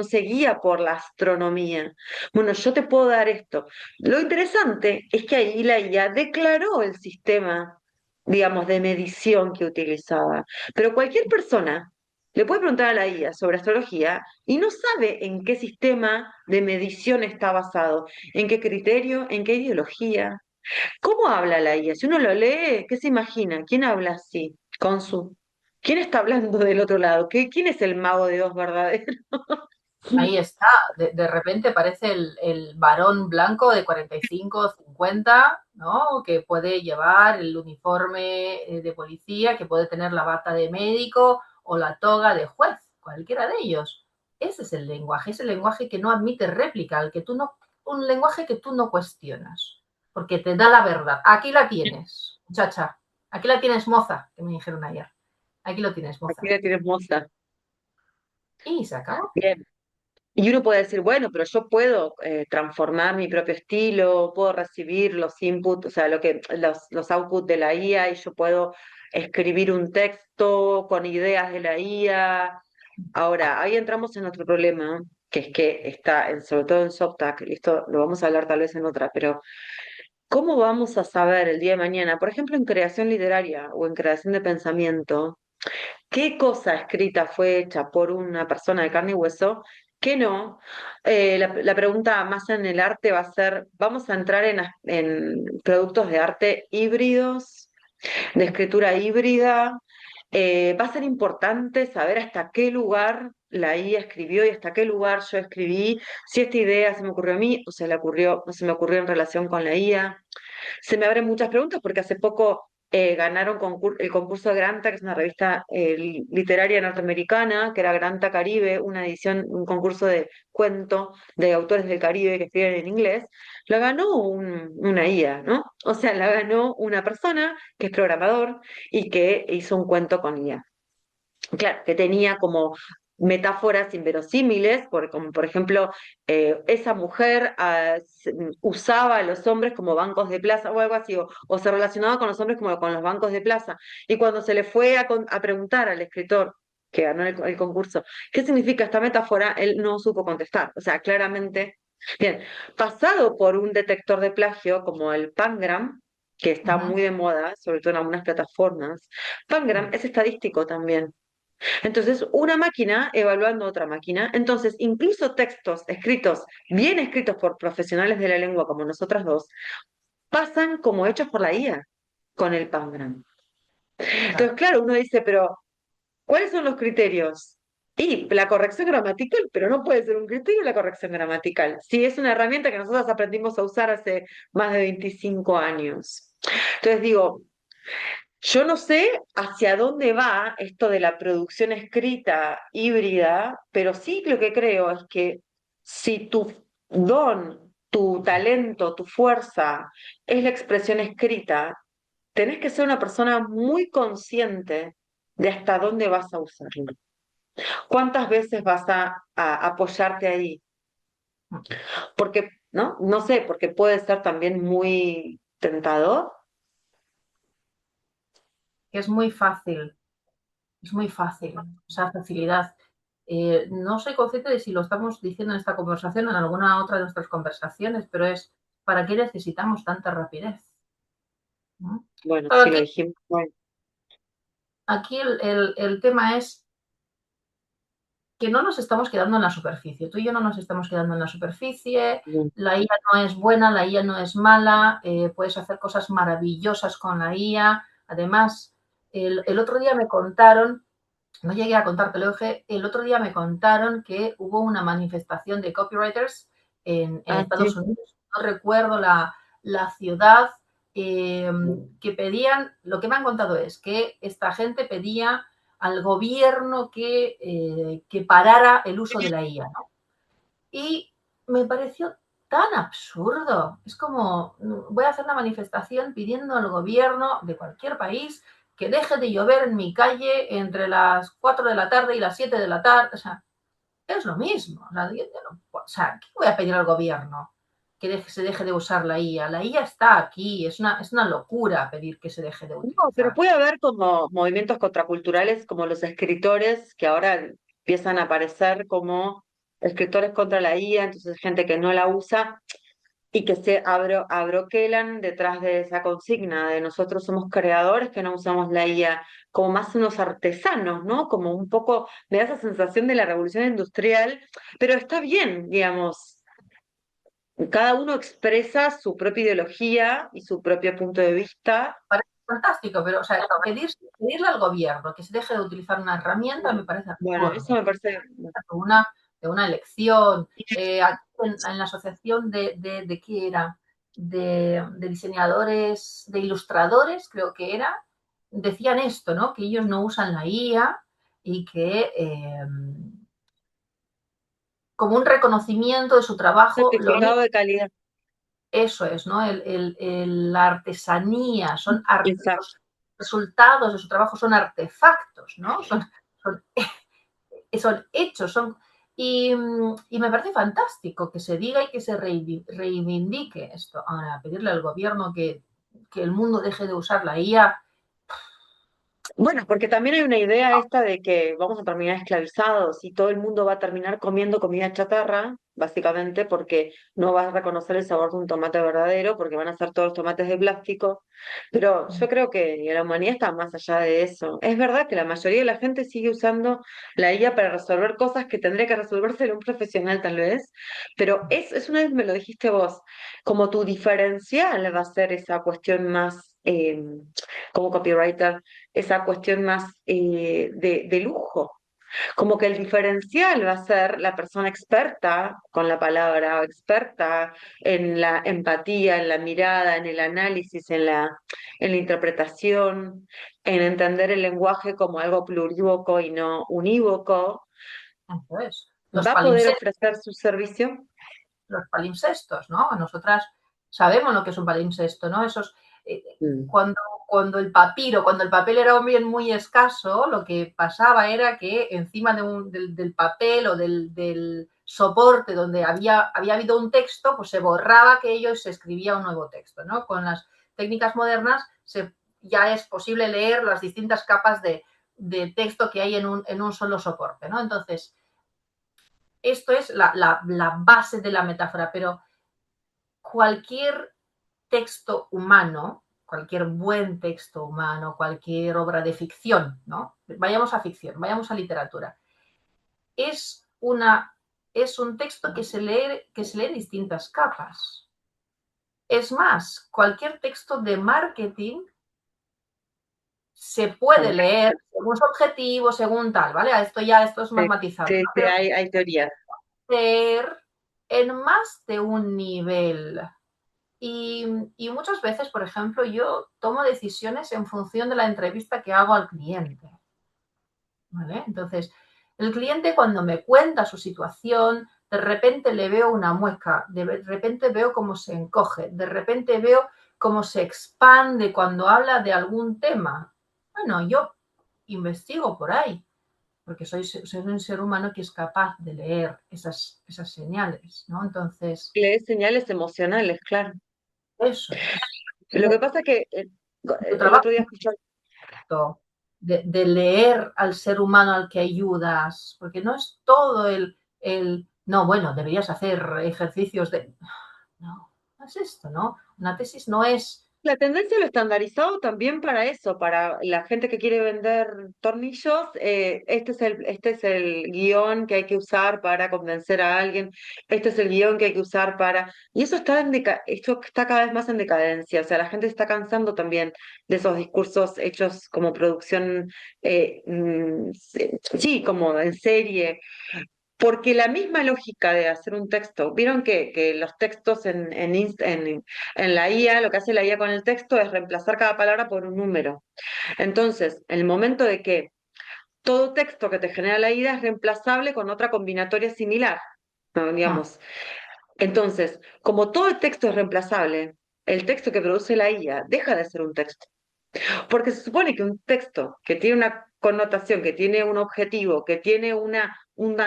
se guía por la astronomía. Bueno, yo te puedo dar esto. Lo interesante es que ahí la IA declaró el sistema, digamos, de medición que utilizaba. Pero cualquier persona le puede preguntar a la IA sobre astrología y no sabe en qué sistema de medición está basado, en qué criterio, en qué ideología. ¿Cómo habla la IA? Si uno lo lee, ¿qué se imagina? ¿Quién habla así? Con su... ¿Quién está hablando del otro lado? ¿Quién es el mago de Oz verdadero? ahí está, de repente parece el varón blanco de 45 50, ¿no? Que puede llevar el uniforme de policía, que puede tener la bata de médico o la toga de juez, cualquiera de ellos. Ese es el lenguaje que no admite réplica, al que tú no un lenguaje que tú no cuestionas, porque te da la verdad. Aquí la tienes, muchacha. Aquí la tienes, moza, que me dijeron ayer. Aquí lo tienes, Aquí moza. la tienes moza. Y se acabó. Bien. Y uno puede decir, bueno, pero yo puedo transformar mi propio estilo, puedo recibir los inputs, o sea, los outputs de la IA y yo puedo escribir un texto con ideas de la IA. Ahora, ahí entramos en otro problema, que es que está, sobre todo en SoftTag, y esto lo vamos a hablar tal vez en otra, pero ¿cómo vamos a saber el día de mañana, por ejemplo, en creación literaria o en creación de pensamiento? ¿Qué cosa escrita fue hecha por una persona de carne y hueso? ¿Qué no? La pregunta más en el arte va a ser, ¿vamos a entrar en productos de arte híbridos, de escritura híbrida? Va a ser importante saber hasta qué lugar la IA escribió y hasta qué lugar yo escribí, si esta idea se me ocurrió a mí o se me ocurrió en relación con la IA. Se me abren muchas preguntas porque hace poco ganaron el concurso de Granta, que es una revista literaria norteamericana, que era Granta Caribe, una edición, un concurso de cuento de autores del Caribe que escriben en inglés. La ganó una IA, ¿no? O sea, la ganó una persona que es programador y que hizo un cuento con IA. Claro, que tenía como metáforas inverosímiles, como por ejemplo, esa mujer usaba a los hombres como bancos de plaza o algo así, o se relacionaba con los hombres como con los bancos de plaza. Y cuando se le fue a preguntar al escritor que ganó el concurso, ¿qué significa esta metáfora? Él no supo contestar. O sea, claramente, bien, pasado por un detector de plagio como el Pangram, que está Ujú. muy de moda, sobre todo en algunas plataformas. Pangram es estadístico también. Entonces, una máquina evaluando otra máquina. Entonces, incluso textos escritos, bien escritos por profesionales de la lengua como nosotras dos, pasan como hechos por la IA con el Pangram. Claro. Entonces, claro, uno dice, pero ¿cuáles son los criterios? Y la corrección gramatical, pero no puede ser un criterio la corrección gramatical. Sí, es una herramienta que nosotros aprendimos a usar hace más de 25 años. Entonces digo, yo no sé hacia dónde va esto de la producción escrita híbrida, pero sí lo que creo es que si tu don, tu talento, tu fuerza es la expresión escrita, tenés que ser una persona muy consciente de hasta dónde vas a usarlo. ¿Cuántas veces vas a apoyarte ahí? Porque, ¿no? No sé, porque puede ser también muy tentador. Es muy fácil, esa facilidad. No soy consciente de si lo estamos diciendo en esta conversación o en alguna otra de nuestras conversaciones, pero es, ¿para qué necesitamos tanta rapidez? ¿No? Bueno, Claro, sí lo dijimos. Bueno, aquí el tema es que no nos estamos quedando en la superficie. Tú y yo no nos estamos quedando en la superficie. no. La IA no es buena, la IA no es mala. Puedes hacer cosas maravillosas con la IA. Además, el otro día me contaron, no llegué a contártelo, Euge, el otro día me contaron que hubo una manifestación de copywriters en Ah, Estados sí. Unidos. No recuerdo la ciudad, que pedían, lo que me han contado es que esta gente pedía al gobierno que parara el uso de la IA, ¿no? Y me pareció tan absurdo. Es como, voy a hacer una manifestación pidiendo al gobierno de cualquier país que deje de llover en mi calle entre las 4 de la tarde y las 7 de la tarde. O sea, es lo mismo. O sea, ¿qué voy a pedir al gobierno? Se deje de usar la IA. La IA está aquí. Es una locura pedir que se deje de No, pero utilizar. puede haber como movimientos contraculturales como los escritores que ahora empiezan a aparecer como escritores contra la IA, entonces gente que no la usa y que se abroquelan detrás de esa consigna de nosotros somos creadores que no usamos la IA, como más unos artesanos, ¿no? Como un poco, me da esa sensación de la revolución industrial, pero está bien, digamos, cada uno expresa su propia ideología y su propio punto de vista. Parece fantástico, pero o sea, pedirle al gobierno que se deje de utilizar una herramienta me parece Bueno, eso absurdo. me parece... De una elección. Aquí en la asociación de ¿qué era? De diseñadores, de ilustradores, creo que era, decían esto, ¿no? Que ellos no usan la IA y que como un reconocimiento de su trabajo. Lo único, Certificado de calidad. eso es, ¿no? La artesanía, Exacto. los resultados de su trabajo son artefactos, ¿no? Son, son hechos, y me parece fantástico que se diga y que se reivindique esto. Ahora, pedirle al gobierno que el mundo deje de usar la IA. Bueno, porque también hay una idea esta de que vamos a terminar esclavizados y todo el mundo va a terminar comiendo comida chatarra, básicamente porque no vas a reconocer el sabor de un tomate verdadero, porque van a ser todos tomates de plástico. Pero yo creo que la humanidad está más allá de eso. Es verdad que la mayoría de la gente sigue usando la IA para resolver cosas que tendría que resolverse un profesional tal vez, pero es una vez me lo dijiste vos, como tu diferencial va a ser esa cuestión más, como copywriter, esa cuestión más de lujo. Como que el diferencial va a ser la persona experta con la palabra, o experta en la empatía, en la mirada, en el análisis, en la interpretación, en entender el lenguaje como algo plurívoco y no unívoco, Entonces, los va a poder palimpsestos, ofrecer su servicio. ¿no? Nosotras sabemos lo que es un palimpsesto, ¿no? Esos, Mm. cuando, cuando el papel era un bien muy escaso, lo que pasaba era que encima del papel o del soporte donde había habido un texto, pues se borraba aquello y se escribía un nuevo texto, ¿no? Con las técnicas modernas ya es posible leer las distintas capas de texto que hay en un solo soporte, ¿no? Entonces, esto es la base de la metáfora, pero cualquier texto humano, cualquier buen texto humano, cualquier obra de ficción, ¿no? Vayamos a ficción, vayamos a literatura. Es, una, es un texto que se lee en distintas capas. Es más, cualquier texto de marketing se puede Claro. leer según su objetivo, según tal, ¿vale? Esto es Sí, más matizable, sí, ¿no? sí, Pero hay teorías. leer en más de un nivel. Y muchas veces, por ejemplo, yo tomo decisiones en función de la entrevista que hago al cliente, ¿vale? Entonces, el cliente cuando me cuenta su situación, de repente le veo una mueca, de repente veo cómo se encoge, de repente veo cómo se expande cuando habla de algún tema. Bueno, yo investigo por ahí, porque soy un ser humano que es capaz de leer esas señales, ¿no? Entonces, Lees señales emocionales, claro. eso es. Lo que pasa que Tu el trabajo otro día escuché. de leer al ser humano al que ayudas, porque no es todo no, bueno, deberías hacer ejercicios de... No, no es esto, ¿no? Una tesis no es... La tendencia a lo estandarizado también para eso, para la gente que quiere vender tornillos, este es el guión que hay que usar para convencer a alguien, este es el guión que hay que usar para... Y eso esto está cada vez más en decadencia, o sea, la gente está cansando también de esos discursos hechos como producción, sí, como en serie. Porque la misma lógica de hacer un texto, vieron que los textos en la IA, lo que hace la IA con el texto es reemplazar cada palabra por un número. Entonces, en el momento de que todo texto que te genera la IA es reemplazable con otra combinatoria similar, ¿no? Mm, Digamos. Entonces, como todo el texto es reemplazable, el texto que produce la IA deja de ser un texto. Porque se supone que un texto que tiene una connotación, que tiene un objetivo, que tiene una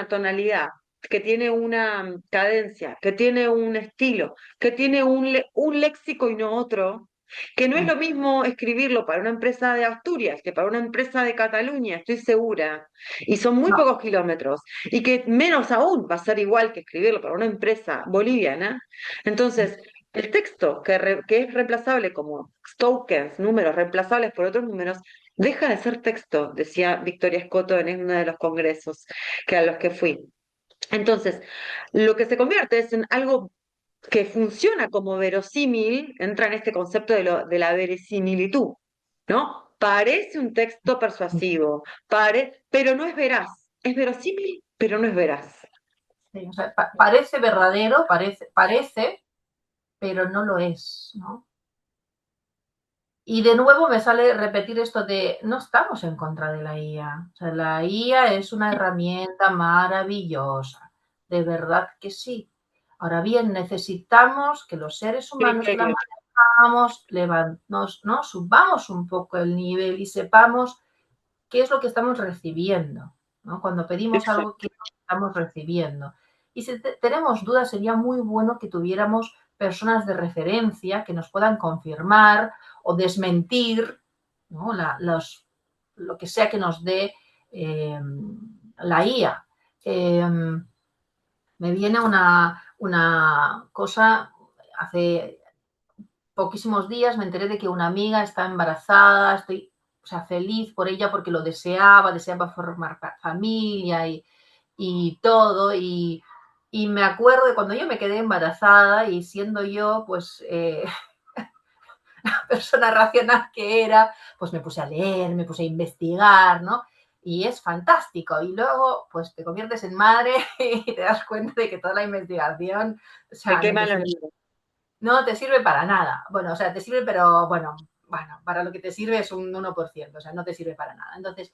tonalidad, que tiene una cadencia, que tiene un estilo, que tiene un léxico y no otro, que no es mm, lo mismo escribirlo para una empresa de Asturias que para una empresa de Cataluña, estoy segura, y son muy no, pocos kilómetros, y que menos aún va a ser igual que escribirlo para una empresa boliviana. Entonces, el texto que es reemplazable como tokens, números reemplazables por otros números, deja de ser texto, decía Victoria Scotto en uno de los congresos a los que fui. Entonces, lo que se convierte es en algo que funciona como verosímil, entra en este concepto de la verisimilitud, ¿no? Parece un texto persuasivo, pero no es veraz. Es verosímil, pero no es veraz. sí, o sea, parece verdadero, parece, pero no lo es, ¿no? Y de nuevo me sale repetir esto de no estamos en contra de la IA. O sea, la IA es una herramienta maravillosa. de verdad que sí. Ahora bien, necesitamos que los seres humanos que la Criterio. manejamos ¿no? Subamos un poco el nivel y sepamos qué es lo que estamos recibiendo, ¿no? Cuando pedimos algo, Exacto. qué es lo que estamos recibiendo. Y si tenemos dudas, sería muy bueno que tuviéramos personas de referencia que nos puedan confirmar o desmentir, ¿no? Lo que sea que nos dé la IA. Me viene una cosa, hace poquísimos días me enteré de que una amiga está embarazada, estoy, o sea, feliz por ella porque lo deseaba formar familia y todo, y me acuerdo de cuando yo me quedé embarazada y siendo yo, pues, la persona racional que era, pues me puse a leer, me puse a investigar, ¿no? Y es fantástico. Y luego, pues te conviertes en madre y te das cuenta de que toda la investigación, o Te sea, no te queman los sirve, libros. no te sirve para nada. Bueno, o sea, te sirve, pero bueno, para lo que te sirve es un 1%, o sea, no te sirve para nada. Entonces,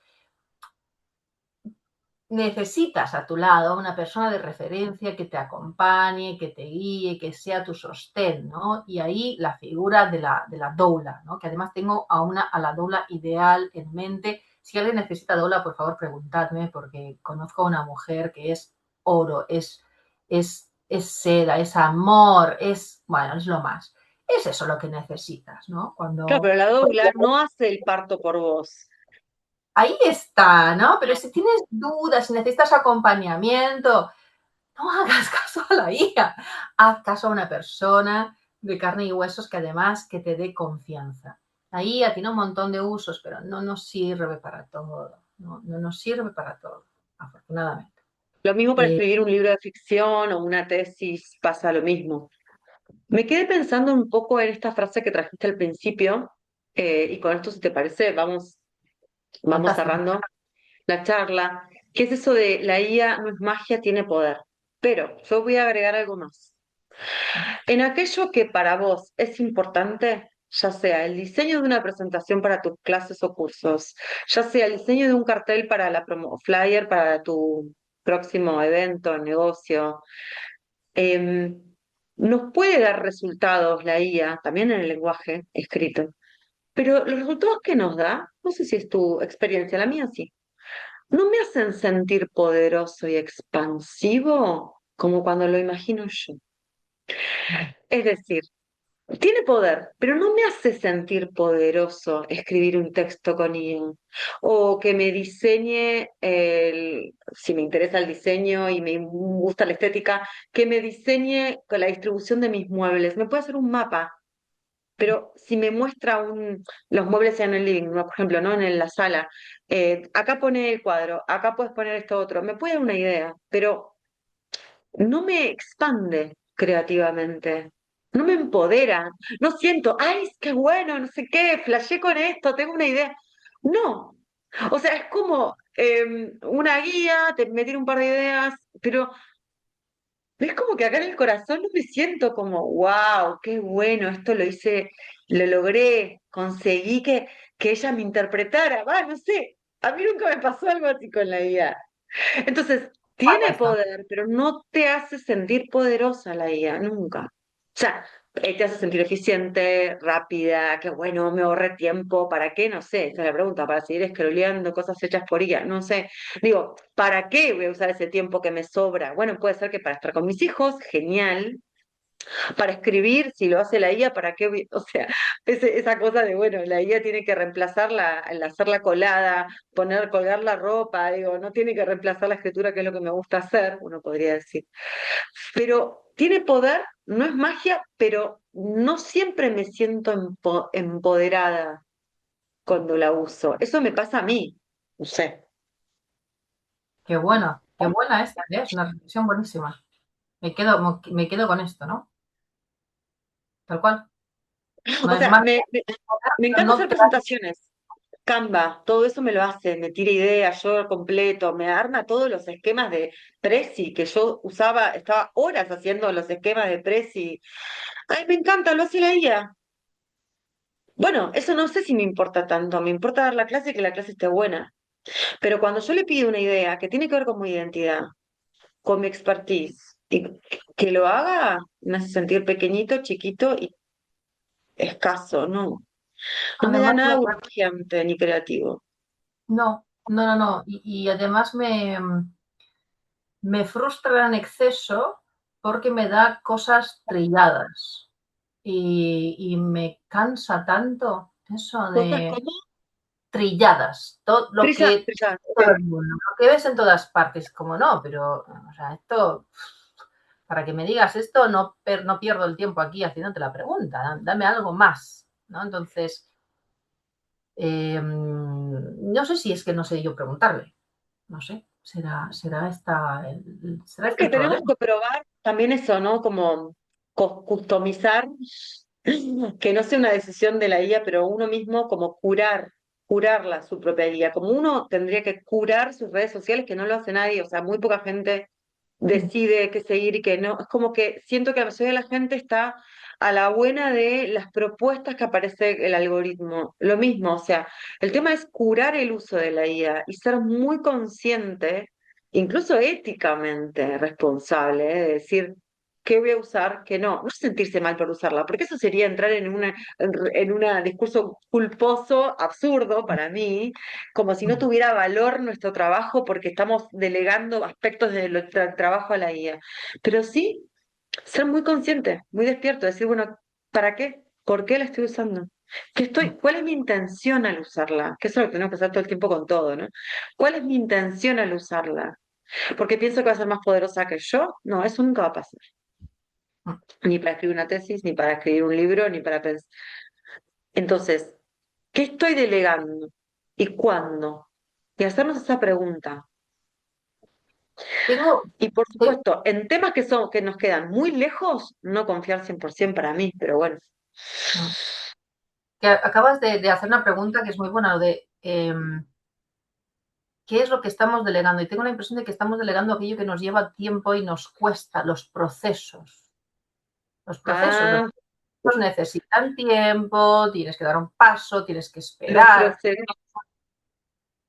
necesitas a tu lado una persona de referencia que te acompañe, que te guíe, que sea tu sostén, ¿no? Y ahí la figura de la doula, ¿no? Que además tengo a la doula ideal en mente. Si alguien necesita doula, por favor, preguntadme, porque conozco a una mujer que es oro, es seda, es amor, bueno, es lo más. Es eso lo que necesitas, ¿no? Claro, pero la doula no hace el parto por vos. Ahí está, ¿no? Pero si tienes dudas, si necesitas acompañamiento, no hagas caso a la IA, haz caso a una persona de carne y huesos que además que te dé confianza. La IA tiene un montón de usos, pero no nos sirve para todo, no nos sirve para todo, afortunadamente. Lo mismo para Eh, escribir un libro de ficción o una tesis, pasa lo mismo. Me quedé pensando un poco en esta frase que trajiste al principio, y con esto, si te parece, vamos fantástico. cerrando la charla, que es eso de la IA no es magia, tiene poder. Pero yo voy a agregar algo más. En aquello que para vos es importante, ya sea el diseño de una presentación para tus clases o cursos, ya sea el diseño de un cartel para la promo flyer para tu próximo evento, negocio, em, nos puede dar resultados la IA, también en el lenguaje escrito, pero los resultados que nos da, no sé si es tu experiencia, la mía sí, no me hacen sentir poderoso y expansivo como cuando lo imagino yo. Es decir, tiene poder, pero no me hace sentir poderoso escribir un texto con IA. O que me diseñe, si me interesa el diseño y me gusta la estética, que me diseñe con la distribución de mis muebles. Me puede hacer un mapa, pero si me muestra los muebles en el living, ¿no? Por ejemplo, ¿no? En la sala, acá pone el cuadro, acá puedes poner esto otro, me puede dar una idea, pero no me expande creativamente, no me empodera, no siento, ay, qué bueno, no sé qué, flashé con esto, tengo una idea. No, o sea, es como una guía, me tiene un par de ideas, pero es como que acá en el corazón no me siento como, wow, qué bueno, esto lo hice, lo logré, conseguí que ella me interpretara, va, no sé, a mí nunca me pasó algo así con la guía. Entonces, tiene Esto. poder, pero no te hace sentir poderosa la IA, nunca. O sea, te hace sentir eficiente, rápida, que bueno, me ahorré tiempo, ¿para qué? No sé, esa es la pregunta, para seguir scrolleando cosas hechas por IA, no sé. Digo, ¿para qué voy a usar ese tiempo que me sobra? Bueno, puede ser que para estar con mis hijos, genial, para escribir, si lo hace la IA, ¿para qué? O sea, esa cosa de, bueno, la IA tiene que reemplazar el hacer la colada, colgar la ropa, digo, no tiene que reemplazar la escritura, que es lo que me gusta hacer, uno podría decir. Pero tiene poder, no es magia, pero no siempre me siento empoderada cuando la uso. Eso me pasa a mí, no sé. Qué buena esta, ¿eh? Es una reflexión buenísima. Me quedo con esto, ¿no? Tal cual. No O es sea, más, me encanta no hacer te da. presentaciones. Canva, todo eso me lo hace, me tira ideas, yo completo, me arma todos los esquemas de Prezi que yo usaba, estaba horas haciendo los esquemas de Prezi. Ay, me encanta, lo hace la IA. Bueno, eso no sé si me importa tanto, me importa dar la clase y que la clase esté buena. Pero cuando yo le pido una idea que tiene que ver con mi identidad, con mi expertise y que lo haga me hace sentir pequeñito, chiquito y escaso, no. No me da Además, nada urgente ni creativo. no, no, no, no. Y además me frustra en exceso porque me da cosas trilladas y me cansa tanto eso Cosas de como trilladas, todo lo trillas, que trillas, ok. todo el mundo, lo que ves en todas partes, como no, pero o sea, esto, para que me digas esto, no pierdo el tiempo aquí haciéndote la pregunta, dame algo más, ¿no? Entonces, no sé si es que no sé yo preguntarle, no sé, será Creo este que el tenemos problema. que probar también eso, ¿no? Como customizar, que no sea una decisión de la IA, pero uno mismo como curarla su propia IA, como uno tendría que curar sus redes sociales, que no lo hace nadie, o sea, muy poca gente decide qué seguir y qué no. Es como que siento que la mayoría de la gente está a la buena de las propuestas que aparece el algoritmo. Lo mismo, o sea, el tema es curar el uso de la IA y ser muy consciente, incluso éticamente responsable, de decir qué voy a usar, qué no. No sentirse mal por usarla, porque eso sería entrar en un discurso culposo, absurdo para mí, como si no tuviera valor nuestro trabajo porque estamos delegando aspectos de nuestro trabajo a la IA. Pero sí, ser muy consciente, muy despierto, decir, bueno, ¿para qué? ¿Por qué la estoy usando? ¿Cuál es mi intención al usarla? Que eso es lo que tenemos que hacer todo el tiempo con todo, ¿no? ¿Cuál es mi intención al usarla? ¿Porque pienso que va a ser más poderosa que yo? No, eso nunca va a pasar. Ni para escribir una tesis, ni para escribir un libro, ni para pensar. Entonces, ¿qué estoy delegando? ¿Y cuándo? Y hacernos esa pregunta. Tengo, Y por te- supuesto, en temas que nos quedan muy lejos, no confiar 100% para mí, pero bueno. que acabas de hacer una pregunta que es muy buena, lo de qué es lo que estamos delegando. Y tengo la impresión de que estamos delegando aquello que nos lleva tiempo y nos cuesta, los procesos. Los procesos, los Ah, procesos necesitan tiempo, tienes que dar un paso, tienes que los esperar. procesos.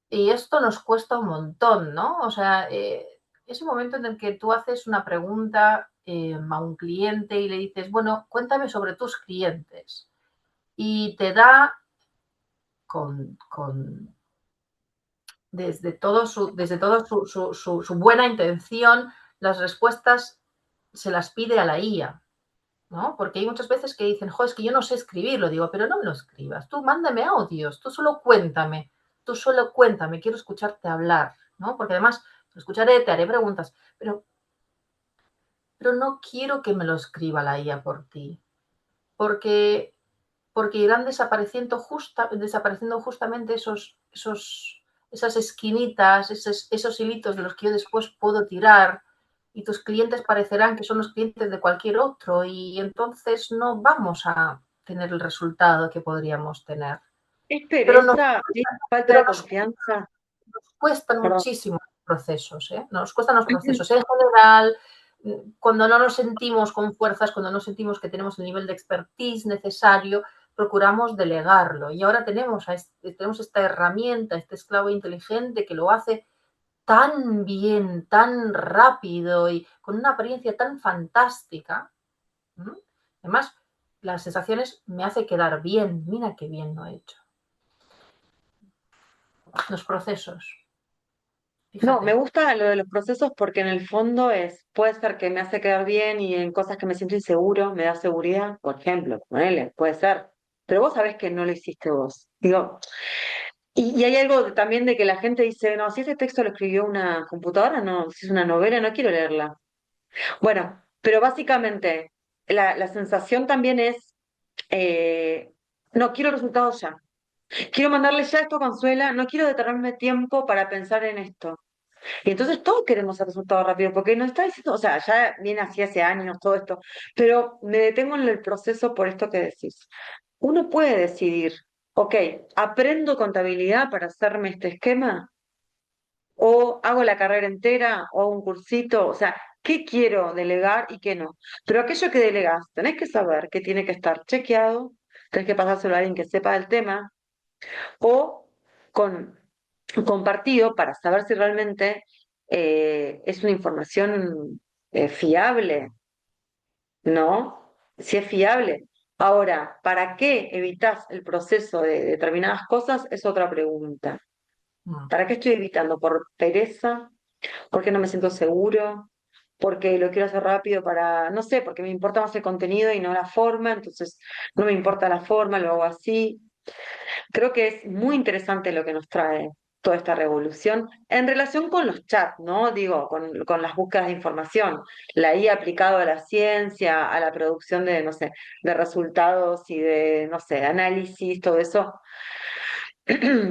Y esto nos cuesta un montón, ¿no? O sea, ese momento en el que tú haces una pregunta a un cliente y le dices, bueno, cuéntame sobre tus clientes. Y te da con desde todo su buena intención, las respuestas se las pide a la IA, ¿no? Porque hay muchas veces que dicen, jo, es que yo no sé escribirlo, digo, pero no me lo escribas, tú mándame audios, tú solo cuéntame, quiero escucharte hablar, ¿no? Porque además, te escucharé, te haré preguntas, pero no quiero que me lo escriba la IA por ti, porque, porque irán desapareciendo justamente esas esquinitas, esos hilitos de los que yo después puedo tirar y tus clientes parecerán que son los clientes de cualquier otro y entonces no vamos a tener el resultado que podríamos tener. Es Pero nos, pereza, es falta pero de nos, confianza. nos cuestan Perdón. muchísimo los procesos, ¿eh? Nos cuestan los procesos. En general, cuando no nos sentimos con fuerzas, cuando no sentimos que tenemos el nivel de expertise necesario, procuramos delegarlo. Y ahora tenemos esta herramienta, este esclavo inteligente que lo hace tan bien, tan rápido y con una apariencia tan fantástica. ¿No? Además, las sensaciones me hace quedar bien. Mira qué bien lo he hecho. Los procesos, No, me fíjate. gusta lo de los procesos porque en el fondo puede ser que me hace quedar bien y en cosas que me siento inseguro, me da seguridad, por ejemplo, ponele, puede ser. Pero vos sabés que no lo hiciste vos. Digo, y hay algo también de que la gente dice, no, si ese texto lo escribió una computadora, no, si es una novela, no quiero leerla. Bueno, pero básicamente la sensación también es, eh, no, quiero resultados ya. Quiero mandarle ya esto a Consuela, no quiero detenerme tiempo para pensar en esto. Y entonces todos queremos el resultado rápido, porque nos está diciendo, o sea, ya viene así hace años todo esto, pero me detengo en el proceso por esto que decís. Uno puede decidir, ok, aprendo contabilidad para hacerme este esquema, o hago la carrera entera, o hago un cursito, o sea, ¿qué quiero delegar y qué no? Pero aquello que delegás, tenés que saber que tiene que estar chequeado, tenés que pasárselo a alguien que sepa del tema, o con compartido para saber si realmente es una información fiable, ¿no? Si es fiable. Ahora, ¿para qué evitas el proceso de determinadas cosas? Es otra pregunta. Mm, ¿Para qué estoy evitando? ¿Por pereza? ¿Porque no me siento seguro? Porque lo quiero hacer rápido para, no sé, porque me importa más el contenido y no la forma, entonces no me importa la forma, lo hago así. Creo que es muy interesante lo que nos trae toda esta revolución en relación con los chats, ¿no? Digo, con las búsquedas de información, la IA aplicado a la ciencia, a la producción de, no sé, de resultados y de, no sé, análisis, todo eso,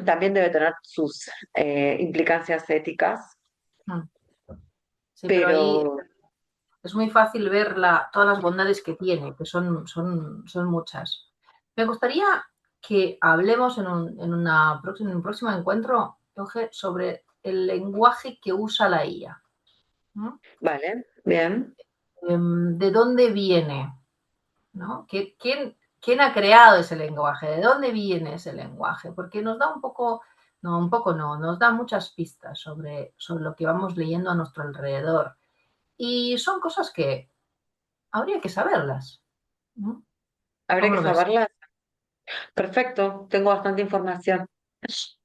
también debe tener sus implicancias éticas, mm. Sí, pero ahí pero es muy fácil ver todas las bondades que tiene, que son muchas. Me gustaría que hablemos en un próximo encuentro, Euge, sobre el lenguaje que usa la IA. ¿No? vale, bien. ¿De dónde viene? ¿No? ¿Quién ha creado ese lenguaje? ¿De dónde viene ese lenguaje? Porque nos da un poco no, nos da muchas pistas sobre lo que vamos leyendo a nuestro alrededor. Y son cosas que habría que saberlas. ¿No? Habría ¿Cómo que lo ves? saberlas. Perfecto, tengo bastante información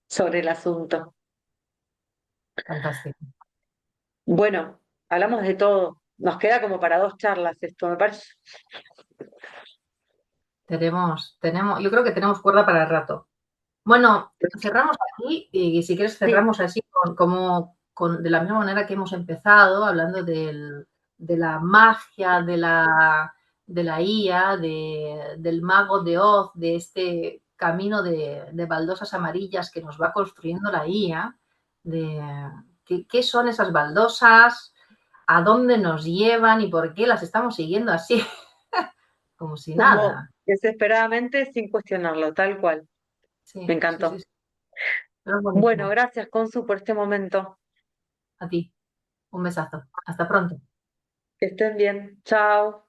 sobre el asunto. Fantástico. Bueno, hablamos de todo. Nos queda como para dos charlas esto, me parece. Yo creo que tenemos cuerda para el rato. Bueno, cerramos aquí y si quieres Sí, cerramos así de la misma manera que hemos empezado, hablando de la magia de la IA, del mago de Oz, de este camino de baldosas amarillas que nos va construyendo la IA, de qué son esas baldosas, a dónde nos llevan y por qué las estamos siguiendo así, como si como nada. desesperadamente sin cuestionarlo, tal cual. Me Sí, sí, sí, encantó. sí. Pero es Bueno, buenísimo. gracias, Consu, por este momento. A ti. Un besazo. Hasta pronto. Que estén bien. Chao.